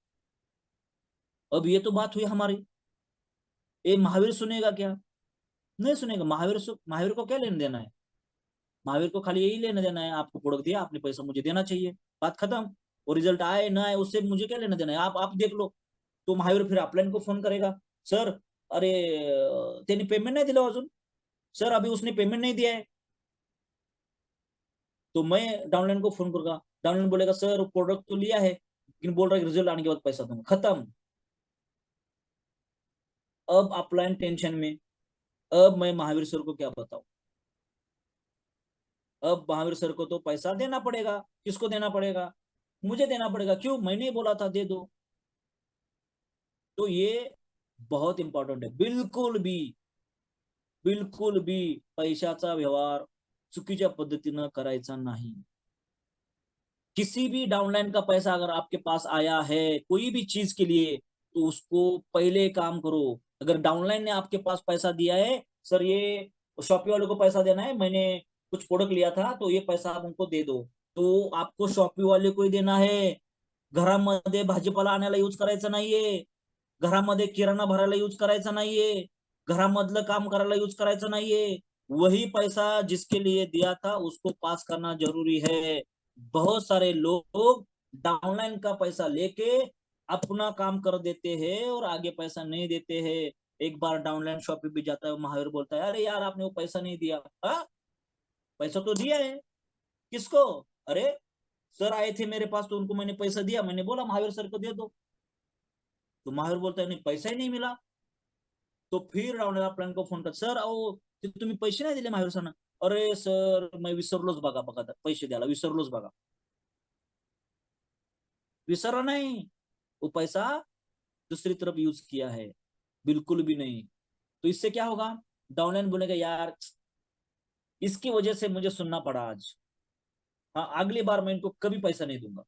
अब ये तो बात हुई हमारी, ये महावीर सुनेगा क्या? नहीं सुनेगा। महावीर को क्या लेना देना है? महावीर को खाली यही लेना देना है, आपको प्रोडक्ट दिया, आपने पैसा मुझे देना चाहिए, बात खत्म। और रिजल्ट आए ना आए उससे मुझे क्या लेना देना है, आप देख लो। तो महावीर फिर अपलाइन को फोन करेगा, सर अरे त्यांनी पेमेंट नहीं दिला अजून, सर अभी उसने पेमेंट नहीं दिया है। तो मैं डाउनलाइन को फोन करूंगा, डाउनलाइन बोलेगा सर प्रोडक्ट तो लिया है लेकिन बोल रहा है रिजल्ट आने के बाद पैसा दूंगा, खत्म। अब अपलाइन टेंशन में। अब मैं महावीर सर को क्या बताऊं? अब महावीर सर को तो पैसा देना पड़ेगा। किसको देना पड़ेगा? मुझे देना पड़ेगा। क्यों? मैंने ही बोला था दे दो। तो ये बहुत इंपॉर्टेंट है। बिलकुल भी पैशाचा व्यवहार चुकीच्या पद्धतीनं करायचा नाही। किसी भी डाउनलाइन का पैसा अगर आपके पास आया है कोई भी चीज के लिए, तो उसको पहले काम करो। अगर डाउनलाइन ने आपके पास पैसा दिया है, सर ये शॉपी वाले को पैसा देना है, मैंने कुछ प्रोडक्ट लिया था तो ये पैसा आप उनको दे दो, तो आपको शॉपी वाले को ही देना है। घरामध्ये भाजीपाला आणायला यूज करायचा नाहीये, घरामध्ये किराणा भरायला यूज करायचा नाहीये, घरामधलं काम करायला यूज करायचं नाहीये। वही पैसा जिसके लिए दिया था उसको पास करना जरूरी है। बहुत सारे लोग डाउनलाइन का पैसा लेके अपना काम कर देते हैं और आगे पैसा नहीं देते हैं। एक बार डाउनलाइन शॉप पे भी जाता है, महावीर बोलता है, अरे यार आपने वो पैसा नहीं दिया। हाँ, पैसा तो दिया है। किसको? अरे सर आए थे मेरे पास तो उनको मैंने पैसा दिया, मैंने बोला महावीर सर को दे दो। तो महावीर बोलता है नहीं, पैसा ही नहीं मिला। तो फिर रावणाला प्लॅन को फोन कर, सर अहो ते तुम्ही पैसे नाही दिले महावीर सर। अरे सर मैं विसरलोच बघा, बघा पैसे द्यायला विसरलोच बघा। विसरा नहीं, वो पैसा दूसरी तरफ यूज किया है, बिल्कुल भी नहीं। तो इससे क्या होगा? डाउनलाइन बोलेगा यार इसकी वजह से मुझे सुनना पड़ा आज, हाँ अगली बार मैं इनको कभी पैसा नहीं दूंगा,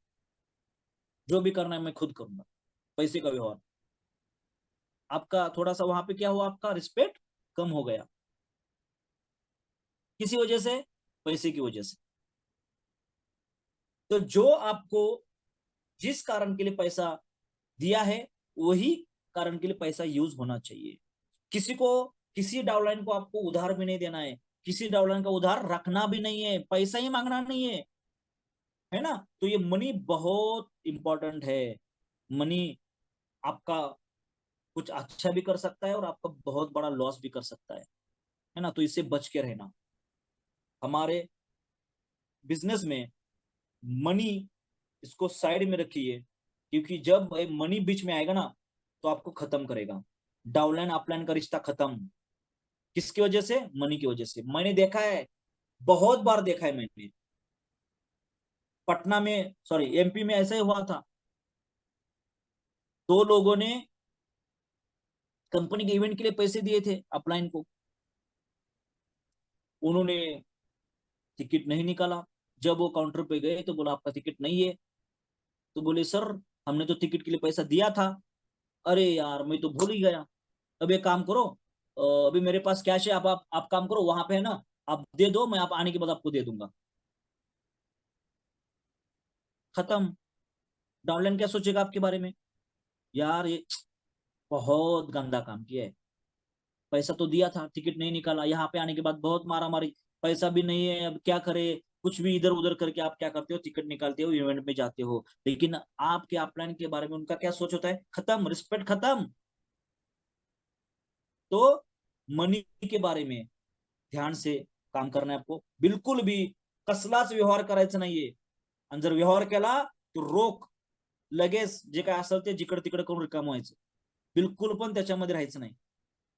जो भी करना है मैं खुद करूंगा। पैसे का व्यवहार आपका थोड़ा सा वहां पे क्या हुआ, आपका रिस्पेक्ट कम हो गया। किसी वजह से? पैसे की वजह से। तो जो आपको जिस कारण के लिए पैसा दिया है वही कारण के लिए पैसा यूज होना चाहिए। किसी को किसी डाउनलाइन को आपको उधार भी नहीं देना है, किसी डाउनलाइन का उधार रखना भी नहीं है, पैसा ही मांगना नहीं है ना। तो ये मनी बहुत इंपॉर्टेंट है। मनी आपका कुछ अच्छा भी कर सकता है और आपका बहुत बड़ा लॉस भी कर सकता है ना। तो इससे बच के रहना। हमारे बिजनेस में मनी इसको साइड में रखिए, क्योंकि जब मनी बीच में आएगा ना तो आपको खत्म करेगा। डाउनलाइन अपलाइन का रिश्ता खत्म। किसकी वजह से? मनी की वजह से। मैंने देखा है, बहुत बार देखा है मैंने। पटना में, सॉरी एमपी में ऐसा ही हुआ था। दो लोगों ने कंपनी के इवेंट के लिए पैसे दिए थे अपलाइन को, उन्होंने टिकट नहीं निकाला। जब वो काउंटर पे गए तो बोला आपका टिकट नहीं है। तो बोले सर हमने तो टिकट के लिए पैसा दिया था। अरे यार मैं तो भूल ही गया। अब एक काम करो, अभी मेरे पास कैश है, आप काम करो वहां पे है ना, आप दे दो, मैं आप आने के बाद आपको दे दूंगा। खत्म। डाउनलाइन क्या सोचेगा आपके बारे में, यार ये बहुत गंदा काम किया है, पैसा तो दिया था, टिकट नहीं निकाला, यहाँ पे आने के बाद बहुत मारा मारी, पैसा भी नहीं है, अब क्या करे, कुछ भी इधर उधर करके आप क्या करते हो, टिकट निकालते हो, इवेंट में जाते हो। लेकिन आपके अपलाइन के बारे में उनका क्या सोच होता है, खत्म, रिस्पेक्ट खत्म। तो मनी के बारे में ध्यान से काम करना है आपको, बिलकुल भी कसलाच व्यवहार करायचा नाहीये। आणि जर व्यवहार केला तो रोख लगेच जे काय असेल ते जिकड तिकडे करून रिकाम व्हायचं, बिलकुल पण त्याच्यामध्ये राहायचं नाही।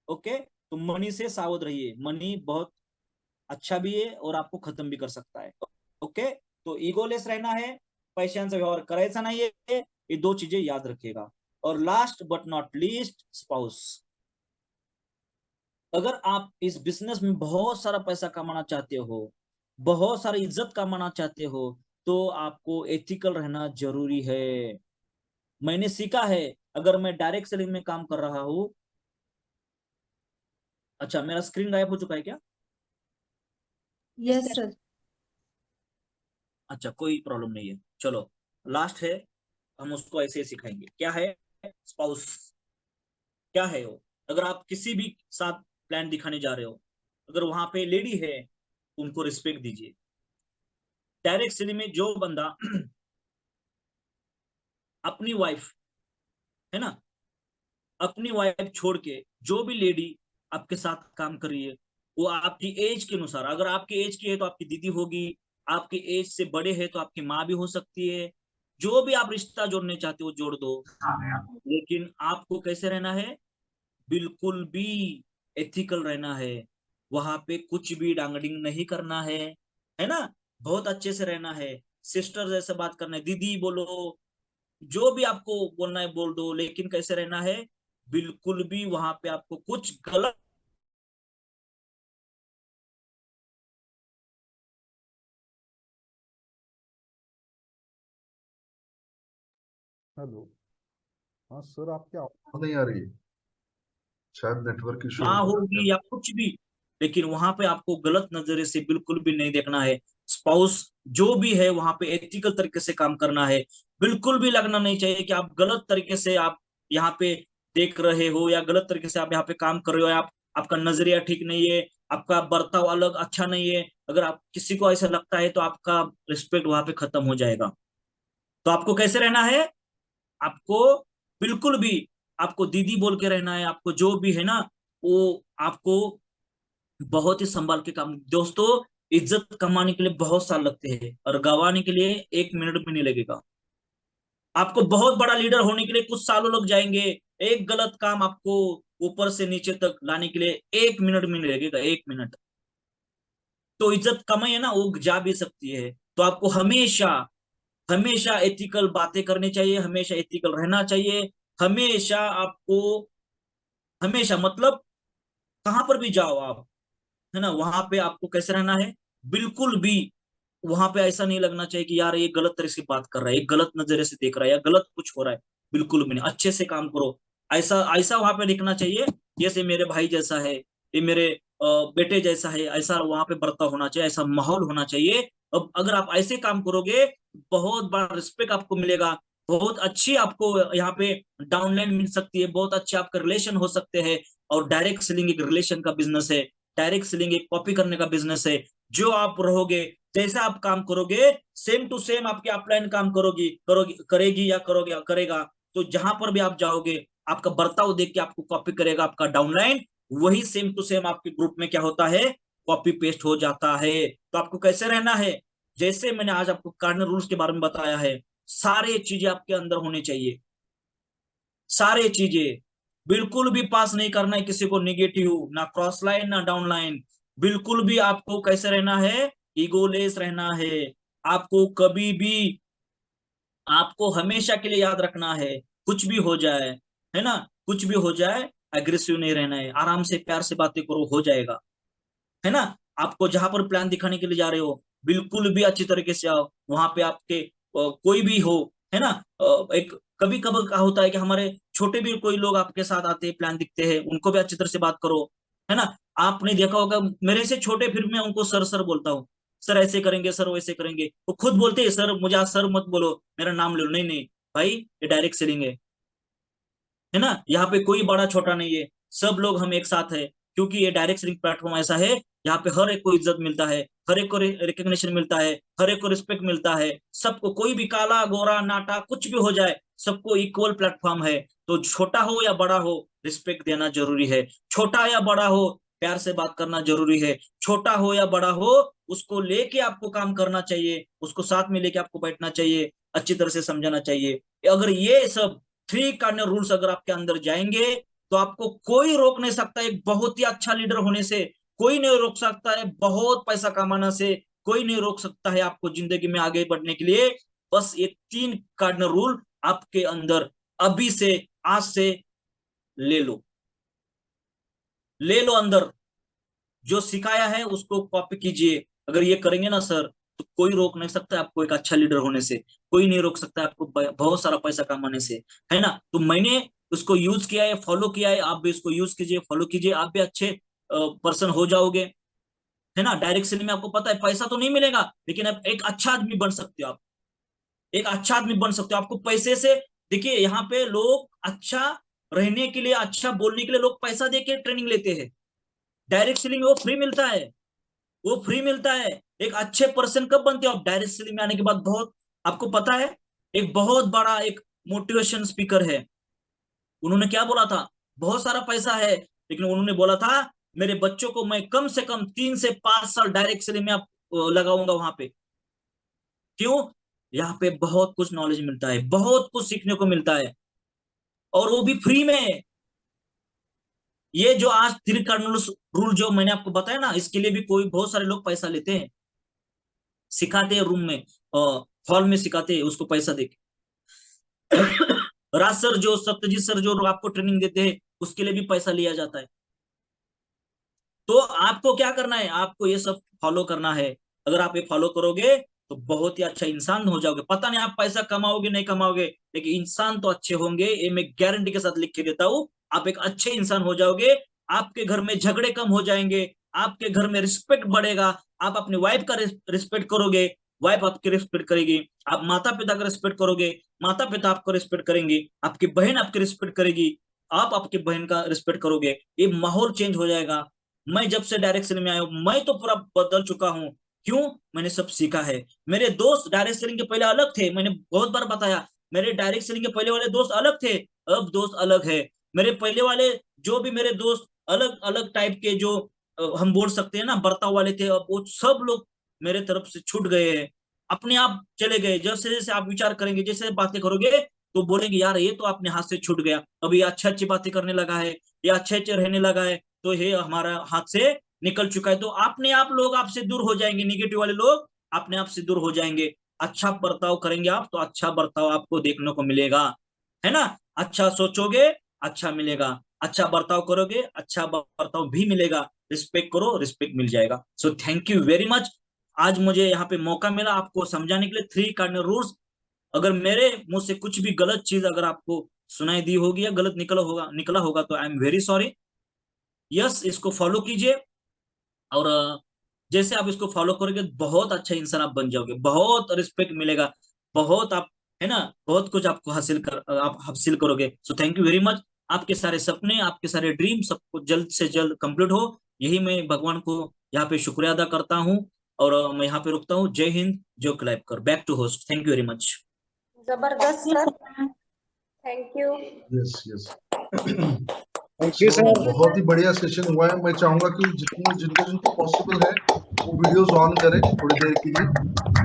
ओके, तो मनी से सावध रहिए, मनी बहुत अच्छा भी है और आपको खत्म भी कर सकता है। ओके, तो ईगोलेस रहना है, पैशांचा व्यवहार करायचा नाहीये, ये दो चीजें याद रखिएगा। और last but not least, spouse. अगर आप इस बिजनेस में बहुत सारा पैसा कमाना चाहते हो, बहुत सारी इज्जत कमाना चाहते हो, तो आपको एथिकल रहना जरूरी है। मैंने सीखा है, अगर मैं डायरेक्ट सेलिंग में काम कर रहा हूं, अच्छा मेरा स्क्रीन गायब हो चुका है क्या? Yes sir. अच्छा कोई प्रॉब्लम नहीं है, चलो लास्ट है, हम उसको ऐसे ही सिखाएंगे। क्या है स्पाउस, क्या है वो? अगर आप किसी भी साथ प्लान दिखाने जा रहे हो, अगर वहां पे लेडी है, उनको रिस्पेक्ट दीजिए। डायरेक्ट सेलिंग में जो बंदा अपनी वाइफ है ना, अपनी वाइफ छोड़ के जो भी लेडी आपके साथ काम कर रही है, वो आपकी एज के अनुसार, अगर आपकी एज की है तो आपकी दीदी होगी, आपकी एज से बड़े है तो आपकी माँ भी हो सकती है, जो भी आप रिश्ता जोड़ने चाहते हो जोड़ दो। लेकिन आपको कैसे रहना है, बिल्कुल भी एथिकल रहना है, वहां पे कुछ भी डांगडिंग नहीं करना है ना, बहुत अच्छे से रहना है, सिस्टर जैसे बात करना है, दीदी बोलो, जो भी आपको बोलना है बोल दो, लेकिन कैसे रहना है, बिल्कुल भी वहां पे आपको कुछ गलत हेलो, हाँ सर, आपकी आवाज नहीं आ रही है, शायद नेटवर्क इशू ना हो रहा होगी या कुछ भी, लेकिन वहां पे आपको गलत नजरिए से बिल्कुल भी नहीं देखना है। स्पाउस जो भी है वहां पे एथिकल तरीके से काम करना है, बिल्कुल भी लगना नहीं चाहिए कि आप गलत तरीके से आप यहाँ पे देख रहे हो, या गलत तरीके से आप यहाँ पे काम कर रहे हो, या आपका नजरिया ठीक नहीं है, आपका बर्ताव अलग अच्छा नहीं है। अगर आप किसी को ऐसा लगता है तो आपका रिस्पेक्ट वहां पे खत्म हो जाएगा। तो आपको कैसे रहना है, आपको बिल्कुल भी, आपको दीदी बोल के रहना है, आपको जो भी है ना, वो आपको बहुत ही संभाल के काम। दोस्तों, इज्जत कमाने के लिए बहुत साल लगते हैं और गंवाने के लिए 1 मिनट भी नहीं लगेगा। आपको बहुत बड़ा लीडर होने के लिए कुछ सालों लग जाएंगे, एक गलत काम आपको ऊपर से नीचे तक लाने के लिए 1 मिनट भी नहीं लगेगा, 1 मिनट। तो इज्जत कमाई है ना, वो जा भी सकती है। तो आपको हमेशा हमेशा एथिकल बातें करनी चाहिए, हमेशा एथिकल रहना चाहिए, हमेशा आपको, हमेशा मतलब कहां पर भी जाओ आप, है ना, वहां पे आपको कैसे रहना है, बिल्कुल भी वहां पे ऐसा नहीं लगना चाहिए कि यार ये गलत तरह से बात कर रहा है, ये गलत नजरिए से देख रहा है, या गलत कुछ हो रहा है, बिल्कुल भी नहीं। अच्छे से काम करो, ऐसा ऐसा वहां पे दिखना चाहिए जैसे मेरे भाई जैसा है, ये मेरे बेटे जैसा है, ऐसा वहां पे बर्ताव होना चाहिए, ऐसा माहौल होना चाहिए। अब अगर आप ऐसे काम करोगे, बहुत बड़ा रिस्पेक्ट आपको मिलेगा, बहुत अच्छी आपको यहाँ पे डाउनलाइन मिल सकती है, बहुत अच्छे आपके रिलेशन हो सकते हैं। और डायरेक्ट सेलिंग एक रिलेशन का बिजनेस है, डायरेक्ट सेलिंग एक कॉपी करने का बिजनेस है। जो आप रहोगे, जैसा आप काम करोगे, सेम टू सेम आपकी अपलाइन काम करेगी या करोगे या करेगा। तो जहां पर भी आप जाओगे, आपका बर्ताव देख के आपको कॉपी करेगा आपका डाउनलाइन, वही सेम टू सेम आपके ग्रुप में क्या होता है, कॉपी पेस्ट हो जाता है। तो आपको कैसे रहना है, जैसे मैंने आज आपको कार्डिनल रूल्स के बारे में बताया है, सारे चीजें आपके अंदर होनी चाहिए, सारे चीजें। बिल्कुल भी पास नहीं करना है किसी को निगेटिव, ना क्रॉस लाइन ना डाउन लाइन। बिल्कुल भी आपको कैसे रहना है, ईगोलेस रहना है। आपको कभी भी, आपको हमेशा के लिए याद रखना है, कुछ भी हो जाए, है ना, कुछ भी हो जाए, एग्रेसिव नहीं रहना है, आराम से प्यार से बातें करो, हो जाएगा, है ना। आपको जहां पर प्लान दिखाने के लिए जा रहे हो, बिल्कुल भी अच्छी तरीके से आओ, वहां पे आपके कोई भी हो, है ना, एक कभी कभी क्या होता है कि हमारे छोटे भी कोई लोग आपके साथ आते हैं, प्लान दिखते हैं, उनको भी अच्छी तरह से बात करो, है ना। आपने देखा होगा मेरे से छोटे, फिर मैं उनको सर सर बोलता हूँ, सर ऐसे करेंगे, सर वैसे करेंगे। वो खुद बोलते हैं सर मुझे आज सर मत बोलो, मेरा नाम ले लो। नहीं नहीं भाई, ये डायरेक्ट सेलिंग है ना। यहाँ पे कोई बड़ा छोटा नहीं है, सब लोग हम एक साथ है, क्योंकि ये डायरेक्ट सेलिंग प्लेटफॉर्म ऐसा है यहाँ पे हर एक को इज्जत मिलता है, हर एक को रिकग्निशन मिलता है, हर एक को रिस्पेक्ट मिलता है। सबको, कोई भी काला गोरा नाटा कुछ भी हो जाए, सबको इक्वल प्लेटफॉर्म है। तो छोटा हो या बड़ा हो, रिस्पेक्ट देना जरूरी है। छोटा या बड़ा हो, प्यार से बात करना जरूरी है। छोटा हो या बड़ा हो, उसको लेके आपको काम करना चाहिए, उसको साथ में लेके आपको बैठना चाहिए, अच्छी तरह से समझाना चाहिए। अगर ये सब 3 कार्डिनल रूल्स अगर आपके अंदर जाएंगे, तो आपको कोई रोक नहीं सकता एक बहुत ही अच्छा लीडर होने से। कोई नहीं रोक सकता है बहुत पैसा कमाने से। कोई नहीं रोक सकता है आपको जिंदगी में आगे बढ़ने के लिए। बस ये 3 कार्डिनल रूल आपके अंदर अभी से, आज से ले लो, ले लो अंदर। जो सिखाया है उसको कॉपी कीजिए। अगर ये करेंगे ना सर, तो कोई रोक नहीं सकता आपको एक अच्छा लीडर होने से। कोई नहीं रोक सकता आपको बहुत सारा पैसा कमाने से, है ना। तो मैंने उसको यूज किया है, फॉलो किया है, आप भी इसको यूज कीजिए, फॉलो कीजिए, आप भी अच्छे पर्सन हो जाओगे, है ना। डायरेक्ट सेलिंग में आपको पता है पैसा तो नहीं मिलेगा, लेकिन आप एक अच्छा आदमी बन सकते हो। आप एक अच्छा आदमी बन सकते हो। आपको पैसे से, देखिए यहाँ पे लोग अच्छा रहने के लिए, अच्छा बोलने के लिए लोग पैसा दे के ट्रेनिंग लेते हैं। डायरेक्ट सेलिंग में वो फ्री मिलता है, वो फ्री मिलता है। एक अच्छे पर्सन कब बनते हो आप? डायरेक्ट सेलिंग में आने के बाद। बहुत, आपको पता है एक बहुत बड़ा एक मोटिवेशन स्पीकर है, उन्होंने क्या बोला था? बहुत सारा पैसा है, लेकिन उन्होंने बोला था मेरे बच्चों को मैं कम से कम 3 से 5 साल डायरेक्ट सेलिंग में आप लगाऊंगा वहां पे। क्यों? यहाँ पे बहुत कुछ नॉलेज मिलता है, बहुत कुछ सीखने को मिलता है, और वो भी फ्री में। ये जो आज 3 कार्डिनल रूल जो मैंने आपको बताया ना, इसके लिए भी कोई बहुत सारे लोग पैसा लेते हैं, सिखाते हैं रूम में, हॉल में सिखाते हैं उसको पैसा देके। राज सर जो, सत्यजीत सर जो आपको ट्रेनिंग देते हैं, उसके लिए भी पैसा लिया जाता है। तो आपको क्या करना है? आपको ये सब फॉलो करना है। अगर आप ये फॉलो करोगे तो बहुत ही अच्छा इंसान हो जाओगे। पता नहीं आप पैसा कमाओगे नहीं कमाओगे, लेकिन इंसान तो अच्छे होंगे, ये मैं गारंटी के साथ लिख के देता हूँ। आप एक अच्छे इंसान हो जाओगे, आपके घर में झगड़े कम हो जाएंगे, आपके घर में रिस्पेक्ट बढ़ेगा। आप अपनी वाइफ का रिस्पेक्ट करोगे, वाइफ आपकी रिस्पेक्ट करेगी। आप माता पिता का रिस्पेक्ट करोगे, माता पिता आपको रिस्पेक्ट करेंगे। आपकी बहन आपकी रिस्पेक्ट करेगी, आप आपकी बहन का रिस्पेक्ट करोगे। ये माहौल चेंज हो जाएगा। मैं जब से डायरेक्ट सेलिंग में आया हूं, मैं तो पूरा बदल चुका हूँ। क्यों? मैंने सब सीखा है। मेरे दोस्त डायरेक्ट सेलिंग के पहले अलग थे, मैंने बहुत बार बताया। मेरे डायरेक्ट सेलिंग के पहले वाले दोस्त अलग थे, अब दोस्त अलग है। मेरे पहले वाले जो भी मेरे दोस्त अलग अलग टाइप के, जो हम बोल सकते हैं ना बर्ताव वाले थे, अब वो सब लोग मेरे तरफ से छूट गए हैं, अपने आप चले गए। जैसे जैसे आप विचार करेंगे, जैसे बातें करोगे, तो बोलेंगे यार ये तो अपने हाथ से छूट गया, अब ये अच्छी अच्छी बातें करने लगा है, ये अच्छे अच्छे रहने लगा है, तो ये हमारा हाथ से निकल चुका है। तो अपने आप लोग आपसे दूर हो जाएंगे, निगेटिव वाले लोग अपने आप से दूर हो जाएंगे। अच्छा बर्ताव करेंगे आप, तो अच्छा बर्ताव आपको देखने को मिलेगा, है ना। अच्छा सोचोगे, अच्छा मिलेगा। अच्छा बर्ताव करोगे, अच्छा बर्ताव भी मिलेगा। रिस्पेक्ट करो, रिस्पेक्ट मिल जाएगा। So thank you very much. आज मुझे यहाँ पे मौका मिला आपको समझाने के लिए 3 कार्डिनल रूल्स। अगर मेरे मुंह से कुछ भी गलत चीज अगर आपको सुनाई दी होगी या गलत निकला होगा तो I am very sorry. Yes, इसको फॉलो कीजिए, और जैसे आप इसको फॉलो करोगे बहुत अच्छा इंसान आप बन जाओगे, बहुत रिस्पेक्ट मिलेगा, बहुत आप, है ना, बहुत कुछ आपको आप हासिल करोगे। So thank you very much. आपके सारे सपने, आपके सारे ड्रीम सबको जल्द से जल्द कंप्लीट हो, यही मैं भगवान को यहाँ पे शुक्रिया अदा करता हूँ। और मैं यहाँ पे रुकता हूँ। जय हिंद, जो क्लैप कर। Back to host. Thank you very much. जबरदस्त sir, thank you. Yes yes. Thank you sir. बहुत ही बढ़िया सेशन हुआ है। मैं चाहूंगा कि जिनको जिनको पॉसिबल है वो वीडियोस ऑन करें थोड़ी देर के लिए।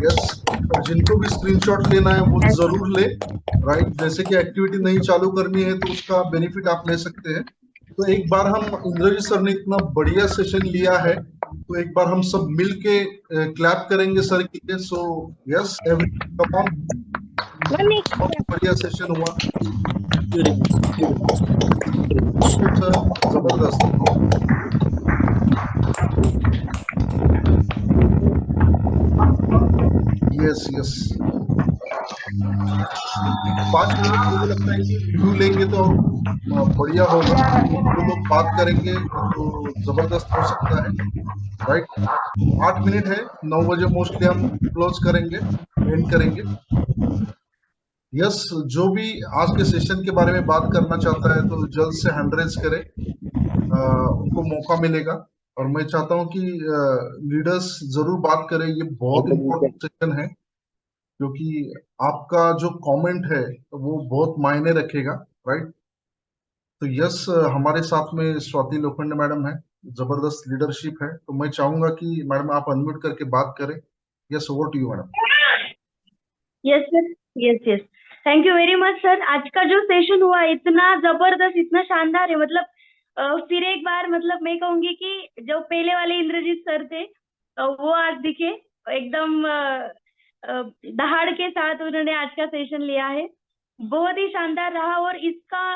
यस, और जिनको भी स्क्रीनशॉट लेना है वो जरूर ले। राइट, जैसे कि एक्टिविटी नहीं चालू करनी है तो उसका बेनिफिट आप ले सकते हैं। तो एक बार हम, इंद्रजीत सर ने इतना बढ़िया सेशन लिया है, तो एक बार हम सब मिल के क्लैप करेंगे सर के लिए। So yes every, come on. बहुत बढ़िया सेशन हुआ, जबरदस्त। Yes yes. 5 मिनट मुझे लगता है कि रिव्यू लेंगे तो बढ़िया होगा। जो लोग बात करेंगे तो जबरदस्त हो सकता है, राइट। 8 मिनट है, 9 बजे मोस्टली हम क्लोज करेंगे, एंड करेंगे। यस, जो भी आज के सेशन के बारे में बात करना चाहता है तो जल्द से हैंड रेज करे, उनको मौका मिलेगा। और मैं चाहता हूं कि लीडर्स जरूर बात करें, ये बहुत इंपॉर्टेंट सेशन है, क्योंकि आपका जो कमेंट है वो बहुत मायने रखेगा, राइट। तो यस, हमारे साथ में स्वाति लोखंडे मैडम है, जबरदस्त लीडरशिप है। तो मैं चाहूंगा कि मैडम आप अनम्यूट करके बात करें। Yes, over to you madam. Yes sir, yes yes, thank you very much sir. आज का जो सेशन हुआ इतना जबरदस्त, इतना शानदार है। मतलब फिर एक बार मतलब मैं कहूंगी कि जो पहले वाले इंद्रजीत सर थे वो आज दिखे एकदम दहाड़ के साथ उन्होंने आज का सेशन लिया है। बहुत ही शानदार रहा और इसका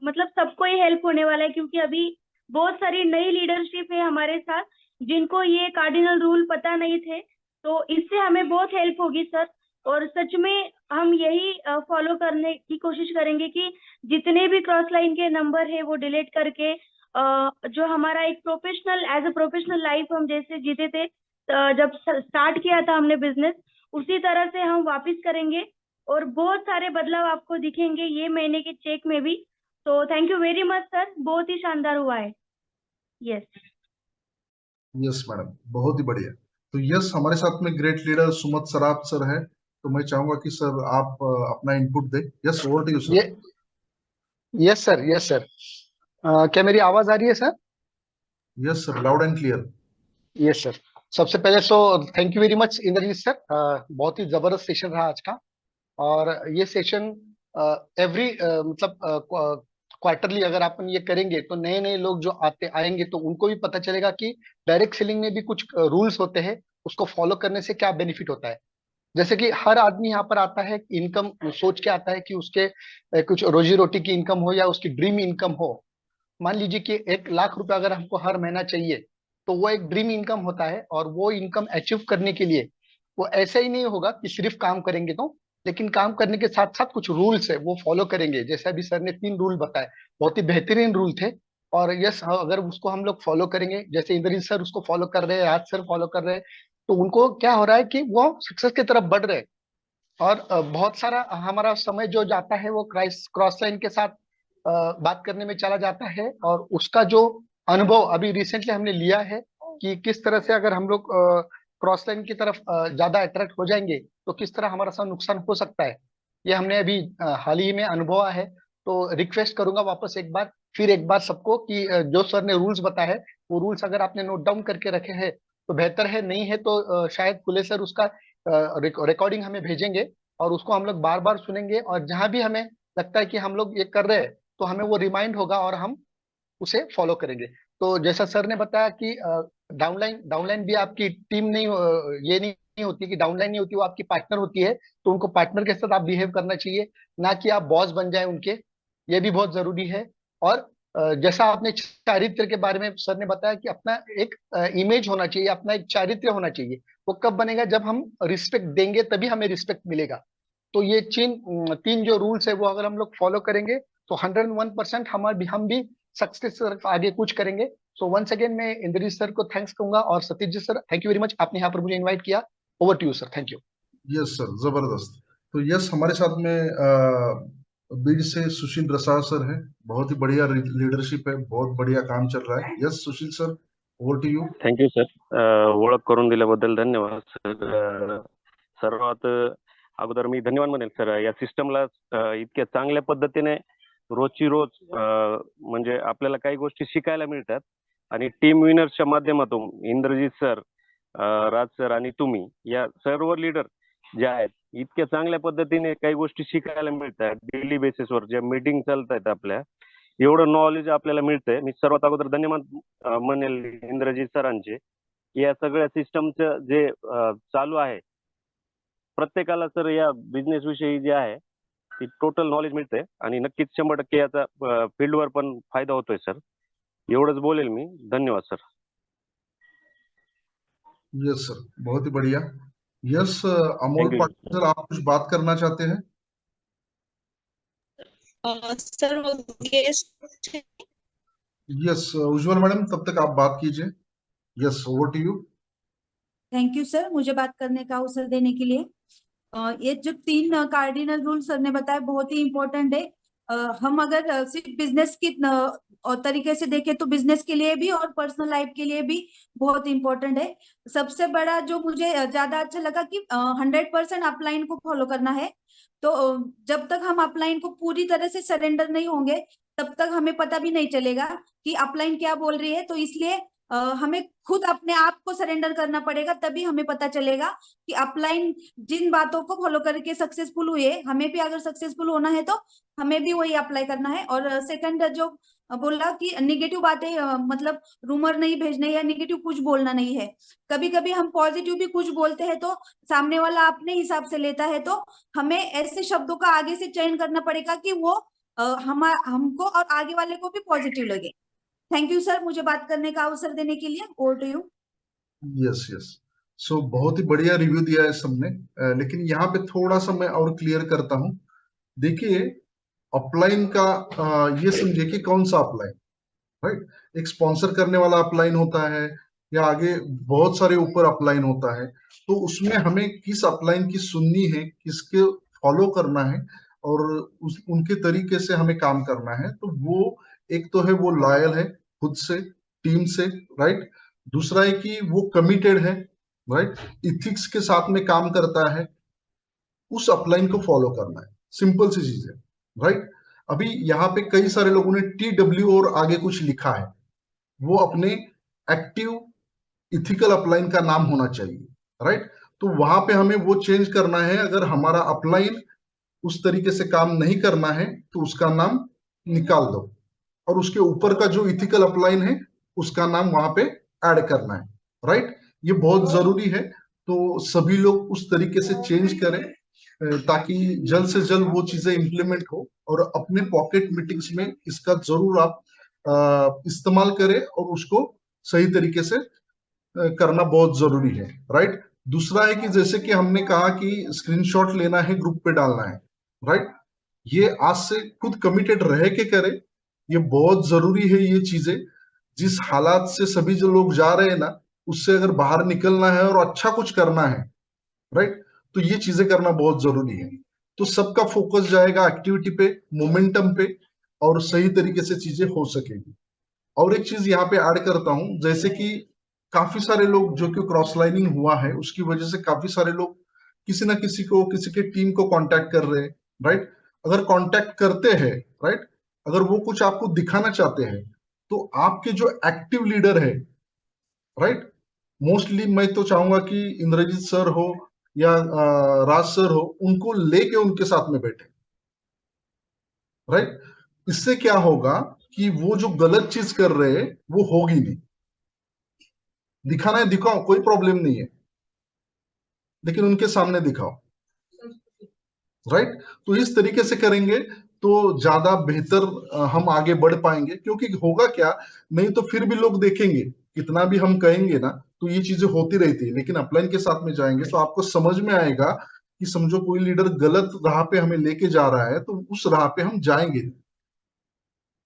मतलब सबको ही हेल्प होने वाला है, क्योंकि अभी बहुत सारी नई लीडरशिप है हमारे साथ जिनको ये कार्डिनल रूल पता नहीं थे, तो इससे हमें बहुत हेल्प होगी सर। और सच में हम यही फॉलो करने की कोशिश करेंगे कि जितने भी क्रॉस लाइन के नंबर है वो डिलीट करके जो हमारा एक professional as a professional life हम जैसे जीते थे जब स्टार्ट किया था हमने बिजनेस, उसी तरह से हम वापस करेंगे और बहुत सारे बदलाव आपको दिखेंगे ये महीने के चेक में भी। तो thank you very much sir, बहुत ही शानदार हुआ है। यस यस मैडम, बहुत ही बढ़िया। तो यस, हमारे साथ में ग्रेट लीडर सुमत सराफ सर है, तो मैं चाहूंगा कि सर आप अपना इनपुट दें। Yes, over to you sir. Yes sir, yes sir. क्या मेरी आवाज आ रही है sir? Yes sir, loud and clear. Yes sir. सबसे पहले तो thank you very much Indrajit sir, बहुत ही जबरदस्त सेशन रहा आज का। और ये सेशन एवरी मतलब क्वार्टरली अगर अपन ये करेंगे तो नए नए लोग जो आते आएंगे तो उनको भी पता चलेगा कि डायरेक्ट सेलिंग में भी कुछ रूल्स होते हैं, उसको फॉलो करने से क्या बेनिफिट होता है। जैसे कि हर आदमी यहाँ पर आता है इनकम सोच के आता है कि उसके कुछ रोजी रोटी की इनकम हो या उसकी ड्रीम इनकम हो। मान लीजिए कि 1 लाख रुपए अगर हमको हर महीना चाहिए तो वो एक ड्रीम इनकम होता है, और वो इनकम अचीव करने के लिए वो ऐसा ही नहीं होगा कि सिर्फ काम करेंगे तो, लेकिन काम करने के साथ साथ कुछ रूल्स है वो फॉलो करेंगे। जैसे अभी सर ने 3 रूल बताए, बहुत ही बेहतरीन रूल थे। और यस, अगर उसको हम लोग फॉलो करेंगे, जैसे इंद्रजीत सर उसको फॉलो कर रहे हैं, राज सर फॉलो कर रहे हैं, तो उनको क्या हो रहा है कि वो सक्सेस की तरफ बढ़ रहे हैं। और बहुत सारा हमारा समय जो जाता है वो क्रॉस लाइन के साथ बात करने में चला जाता है। और उसका जो अनुभव अभी रिसेंटली हमने लिया है कि किस तरह से अगर हम लोग क्रॉस लाइन की तरफ ज्यादा अट्रैक्ट हो जाएंगे तो किस तरह हमारा सा नुकसान हो सकता है, ये हमने अभी हाल ही में अनुभव है। तो रिक्वेस्ट करूंगा वापस एक बार फिर एक बार सबको कि जो सर ने रूल्स बताए हैं वो रूल्स अगर आपने नोट डाउन करके रखे हैं तो बेहतर है, नहीं है तो शायद पुले सर उसका रिकॉर्डिंग हमें भेजेंगे और उसको हम लोग बार बार सुनेंगे, और जहां भी हमें लगता है कि हम लोग ये कर रहे हैं तो हमें वो रिमाइंड होगा और हम उसे फॉलो करेंगे। तो जैसा सर ने बताया कि डाउनलाइन डाउनलाइन भी आपकी टीम नहीं ये नहीं होती कि डाउनलाइन नहीं होती, वो आपकी पार्टनर होती है। तो उनको पार्टनर के साथ आप बिहेव करना चाहिए, ना कि आप बॉस बन जाए उनके, ये भी बहुत जरूरी है। और जैसा आपने चारित्र के बारे में सर ने बताया कि अपना एक इमेज होना चाहिए, अपना एक चारित्र होना चाहिए। वो कब बनेगा? जब हम रिस्पेक्ट देंगे तभी हमें रिस्पेक्ट मिलेगा। तो ये 3 जो रूल्स है वो अगर हम लोग फॉलो करेंगे तो 101% हम भी सक्सेस तरफ आगे कुछ करेंगे। सो वंस अगेन मैं इंद्रजीत सर को थैंक्स कहूंगा, और Satish ji sir thank you very much, आपने यहाँ पर मुझे इन्वाइट किया। Over to you sir, thank you. Yes sir, जबरदस्त। तो यस, हमारे साथ में बीड से सुशील रसाल सर है, बहुत ही बढ़िया लीडरशिप है, बहुत बढ़िया काम चल रहा है। Yes Sushil sir, over to you. Thank you sir, ओळख करून दिल्याबद्दल धन्यवाद सर। सर्वात अगोदर मी धन्यवाद म्हणेल सर, या सिस्टमला इतक्या चांगल्या पद्धतीने रोजची रोज म्हणजे आपल्याला काही गोष्टी शिकायला मिळतात, आणि टीम विनर्सच्या माध्यमातून इंद्रजीत सर, राज सर आणि तुम्ही या सर्व लीडर जे आहेत इतक्या चांगल्या पद्धतीने काही गोष्टी शिकायला मिळतात। डेली बेसिसवर ज्या मीटिंग चालत आहेत आपल्या, एवढं नॉलेज आपल्याला मिळतंय। मी सर्वात अगोदर धन्यवाद म्हणेल इंद्रजीत सरांचे, या सगळ्या सिस्टमचं जे चालू आहे, प्रत्येकाला सर या बिझनेस विषयी जे आहे ती टोटल नॉलेज मिळते, आणि नक्कीच 100% याचा फील्डवर पण फायदा होतोय सर। एवढंच बोलेल मी, धन्यवाद सर। यस सर, बहुत ही बढ़िया। Yes Amol Thank you. Patil sir, आप कुछ बात करना चाहते हैं? सर वो गेस्ट यस उज्जवल मैडम, तब तक आप बात कीजिए। Yes, over to you. Thank you sir, मुझे बात करने का अवसर देने के लिए। ये जो 3 कार्डिनल रूल सर ने बताया बहुत ही इम्पोर्टेंट है। हम अगर सिर्फ बिजनेस की और तरीके से देखें तो बिजनेस के लिए भी और पर्सनल लाइफ के लिए भी बहुत इम्पोर्टेंट है। सबसे बड़ा जो मुझे ज्यादा अच्छा लगा कि 100% अपलाइन को फॉलो करना है। तो जब तक हम अपलाइन को पूरी तरह से सरेंडर नहीं होंगे तब तक हमें पता भी नहीं चलेगा कि अपलाइन क्या बोल रही है। तो इसलिए हमें खुद अपने आप को सरेंडर करना पड़ेगा, तभी हमें पता चलेगा कि अपलाइन जिन बातों को फॉलो करके सक्सेसफुल हुए, हमें भी अगर सक्सेसफुल होना है तो हमें भी वही अप्लाई करना है। और सेकंड जो बोला कि निगेटिव बातें मतलब रूमर नहीं भेजने या निगेटिव कुछ बोलना नहीं है। कभी कभी हम पॉजिटिव भी कुछ बोलते हैं तो सामने वाला अपने हिसाब से लेता है, तो हमें ऐसे शब्दों का आगे से चयन करना पड़ेगा कि वो हमको और आगे वाले को भी पॉजिटिव लगे। थैंक यू सर, मुझे बात करने का अवसर देने के लिए। Over to you. Yes yes, so बहुत ही बढ़िया रिव्यू दिया है सबने। लेकिन यहाँ पे थोड़ा सा मैं और क्लियर करता हूँ। देखिए, अपलाइन का ये समझिए कि कौन सा अपलाइन, राइट? एक स्पॉन्सर करने वाला अपलाइन होता है, या आगे बहुत सारे ऊपर अपलाइन होता है। तो उसमें हमें किस अपलाइन की सुननी है, किसके फॉलो करना है, और उनके तरीके से हमें काम करना है। तो वो एक तो है वो लॉयल है खुद से, टीम से, राइट? दूसरा है कि वो कमिटेड है, राइट? इथिक्स के साथ में काम करता है। उस अपलाइन को फॉलो करना है, सिंपल सी चीज है, राइट? अभी यहाँ पे कई सारे लोगों ने TW और आगे कुछ लिखा है, वो अपने एक्टिव इथिकल अपलाइन का नाम होना चाहिए, राइट? तो वहां पे हमें वो चेंज करना है। अगर हमारा अपलाइन उस तरीके से काम नहीं करना है तो उसका नाम निकाल दो, और उसके ऊपर का जो इथिकल अपलाइन है उसका नाम वहां पे ऐड करना है, राइट? ये बहुत जरूरी है। तो सभी लोग उस तरीके से चेंज करें ताकि जल्द से जल्द वो चीजें इंप्लीमेंट हो, और अपने पॉकेट मीटिंग्स में इसका जरूर आप इस्तेमाल करें, और उसको सही तरीके से करना बहुत जरूरी है, राइट? दूसरा है कि जैसे कि हमने कहा कि स्क्रीनशॉट लेना है, ग्रुप पे डालना है, राइट? ये आज से खुद कमिटेड रह के करे, ये बहुत जरूरी है। ये चीजें जिस हालात से सभी जो लोग जा रहे हैं ना, उससे अगर बाहर निकलना है और अच्छा कुछ करना है, राइट, तो ये चीजें करना बहुत जरूरी है। तो सबका फोकस जाएगा एक्टिविटी पे, मोमेंटम पे, और सही तरीके से चीजें हो सकेगी। और एक चीज यहाँ पे ऐड करता हूं, जैसे कि काफी सारे लोग जो कि क्रॉस लाइनिंग हुआ है उसकी वजह से काफी सारे लोग किसी ना किसी को, किसी के टीम को कांटेक्ट कर रहे हैं, राइट? अगर कांटेक्ट करते हैं, राइट, अगर वो कुछ आपको दिखाना चाहते हैं, तो आपके जो एक्टिव लीडर है, राइट, मोस्टली मैं तो चाहूंगा कि इंद्रजीत सर हो या राज सर हो, उनको लेके उनके साथ में बैठे, राइट? इससे क्या होगा कि वो जो गलत चीज कर रहे हैं वो होगी नहीं। दिखाना है दिखाओ, कोई प्रॉब्लम नहीं है, लेकिन उनके सामने दिखाओ, राइट? तो इस तरीके से करेंगे तो ज्यादा बेहतर हम आगे बढ़ पाएंगे। क्योंकि होगा क्या, नहीं तो फिर भी लोग देखेंगे, कितना भी हम कहेंगे ना तो ये चीजें होती रहती है। लेकिन अपलाइन के साथ में जाएंगे तो आपको समझ में आएगा कि समझो कोई लीडर गलत राह पे हमें लेके जा रहा है, तो उस राह पे हम जाएंगे,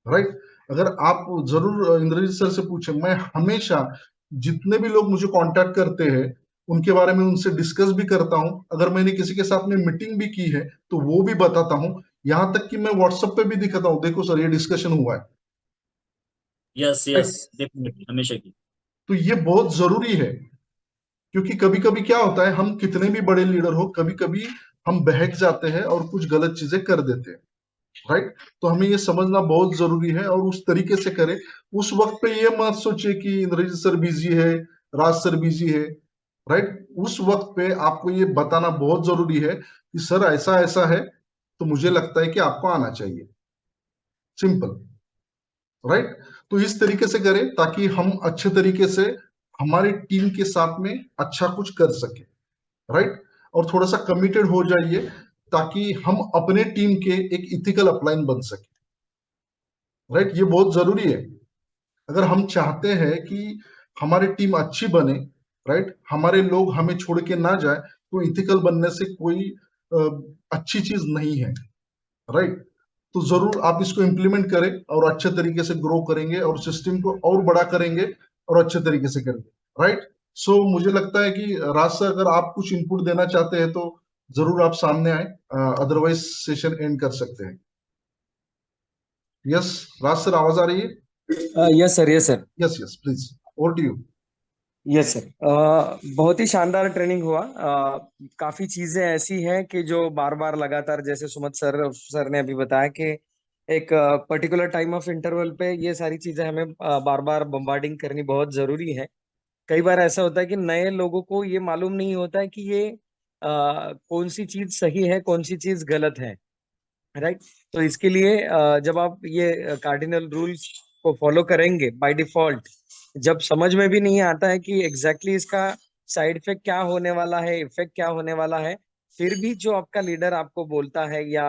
राइट? अगर आप जरूर इंद्रजीत सर से पूछे, मैं हमेशा जितने भी लोग मुझे कांटेक्ट करते हैं उनके बारे में उनसे डिस्कस भी करता हूं। अगर मैंने किसी के साथ में मीटिंग भी की है तो वो भी बताता हूं, यहां तक कि मैं व्हाट्सएप पे भी दिखाता हूं, देखो सर ये डिस्कशन हुआ है। यस यस, डेफिनेटली, हमेशा की। तो ये बहुत जरूरी है, क्योंकि कभी कभी क्या होता है, हम कितने भी बड़े लीडर हो, कभी कभी हम बहक जाते हैं और कुछ गलत चीजें कर देते हैं, राइट? तो हमें ये समझना बहुत जरूरी है, और उस तरीके से करें। उस वक्त पे ये मत सोचिए कि इंद्रजीत सर बिजी है, राज सर बिजी है, राइट? उस वक्त पे आपको ये बताना बहुत जरूरी है कि सर ऐसा ऐसा है, तो मुझे लगता है कि आपको आना चाहिए, सिंपल, राइट? तो इस तरीके से करें ताकि हम अच्छे तरीके से हमारी टीम के साथ में अच्छा कुछ कर सके, राइट? और थोड़ा सा कमिटेड हो जाइए ताकि हम अपने टीम के एक इथिकल अपलाइन बन सके, राइट? ये बहुत जरूरी है। अगर हम चाहते हैं कि हमारी टीम अच्छी बने, राइट। हमारे लोग हमें छोड़ के ना जाए, तो इथिकल बनने से कोई अच्छी चीज नहीं है, राइट। तो जरूर आप इसको इम्प्लीमेंट करें और अच्छे तरीके से ग्रो करेंगे और सिस्टम को और बड़ा करेंगे और अच्छे तरीके से करेंगे, राइट। सो मुझे लगता है कि राज सर, अगर आप कुछ इनपुट देना चाहते हैं तो जरूर आप सामने आए, अदरवाइज सेशन एंड कर सकते हैं। यस राज सर, आवाज आ रही है? Yes sir, yes sir. Yes yes, please, over to you. Yes sir. बहुत ही शानदार ट्रेनिंग हुआ। काफी चीजें ऐसी हैं कि जो बार बार लगातार, जैसे सुमत सर ने अभी बताया कि एक पर्टिकुलर टाइम ऑफ इंटरवल पे ये सारी चीजें हमें बार बार बम्बार्डिंग करनी बहुत जरूरी है। कई बार ऐसा होता है कि नए लोगों को ये मालूम नहीं होता है कि ये कौन सी चीज सही है, कौन सी चीज गलत है, राइट। तो इसके लिए जब आप ये कार्डिनल रूल्स को फॉलो करेंगे बाय डिफॉल्ट, जब समझ में भी नहीं आता है कि एग्जैक्टली इसका साइड इफेक्ट क्या होने वाला है, इफेक्ट क्या होने वाला है, फिर भी जो आपका लीडर आपको बोलता है या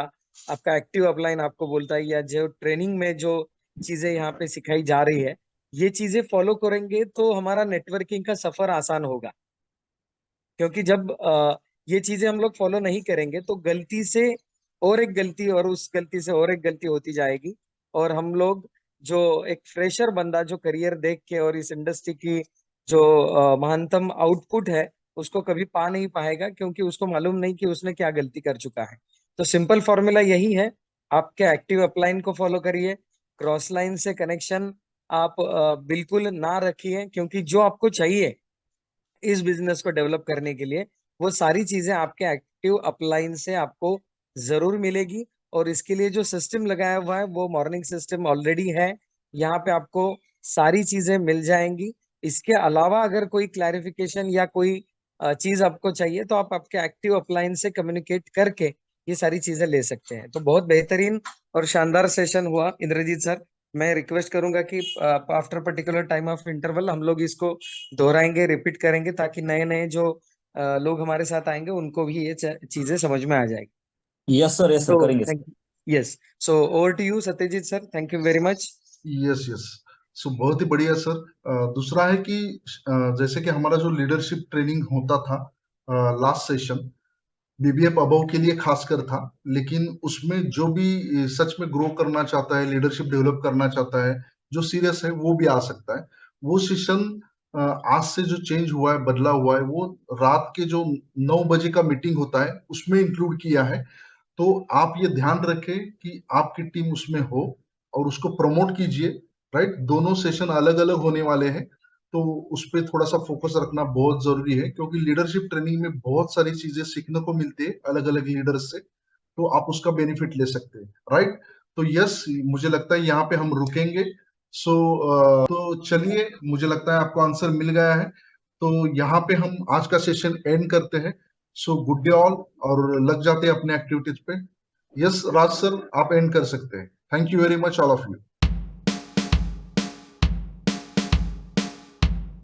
आपका एक्टिव अपलाइन आपको बोलता है या जो ट्रेनिंग में जो चीजें यहाँ पे सिखाई जा रही है, ये चीजें फॉलो करेंगे तो हमारा नेटवर्किंग का सफर आसान होगा। क्योंकि जब ये चीजें हम लोग फॉलो नहीं करेंगे तो गलती से और एक गलती और उस गलती से और एक गलती होती जाएगी, और हम लोग जो एक फ्रेशर बंदा जो करियर देख के और इस इंडस्ट्री की जो महानतम आउटपुट है उसको कभी पा नहीं पाएगा, क्योंकि उसको मालूम नहीं कि उसने क्या गलती कर चुका है। तो सिंपल फॉर्मूला यही है, आपके एक्टिव अपलाइन को फॉलो करिए, क्रॉस लाइन से कनेक्शन आप बिल्कुल ना रखिए, क्योंकि जो आपको चाहिए इस बिजनेस को डेवलप करने के लिए वो सारी चीजें आपके एक्टिव अपलाइन से आपको जरूर मिलेगी। और इसके लिए जो सिस्टम लगाया हुआ है वो मॉर्निंग सिस्टम ऑलरेडी है, यहाँ पे आपको सारी चीजें मिल जाएंगी। इसके अलावा अगर कोई क्लैरिफिकेशन या कोई चीज आपको चाहिए तो आप आपके एक्टिव अपलाइन से कम्युनिकेट करके ये सारी चीजें ले सकते हैं। तो बहुत बेहतरीन और शानदार सेशन हुआ इंद्रजीत सर। मैं रिक्वेस्ट करूंगा कि after particular time of interval हम लोग इसको दोहराएंगे, रिपीट करेंगे, ताकि नए नए जो लोग हमारे साथ आएंगे उनको भी ये चीजें समझ में आ जाएगी। यस सर तो करेंगे sir. Thank you. Yes, so over to you Satyajit sir, thank you very much. Yes yes, so बहुत ही बढ़िया सर। दूसरा है कि जैसे कि हमारा जो लीडरशिप ट्रेनिंग होता था लास्ट सेशन, बीबीएफ अबव के लिए खासकर था, लेकिन उसमें जो भी सच में ग्रो करना चाहता है, लीडरशिप डेवलप करना चाहता है, जो सीरियस है, वो भी आ सकता है। वो सेशन आज से जो चेंज हुआ है, बदला हुआ है, वो रात के जो 9 बजे का मीटिंग होता है उसमें इंक्लूड किया है। तो आप ये ध्यान रखें कि आपकी टीम उसमें हो और उसको प्रमोट कीजिए, राइट। दोनों सेशन अलग अलग होने वाले हैं, तो उस पर थोड़ा सा फोकस रखना बहुत जरूरी है, क्योंकि लीडरशिप ट्रेनिंग में बहुत सारी चीजें सीखने को मिलती है अलग अलग लीडर्स से, तो आप उसका बेनिफिट ले सकते हैं, राइट। तो यस, मुझे लगता है यहाँ पे हम रुकेंगे। सो तो चलिए, मुझे लगता है आपको आंसर मिल गया है, तो यहाँ पे हम आज का सेशन एंड करते हैं। सो गुड डे ऑल, और लग जाते हैं अपने एक्टिविटीज पे। यस राज सर, आप एंड कर सकते हैं। Thank you very much all of you.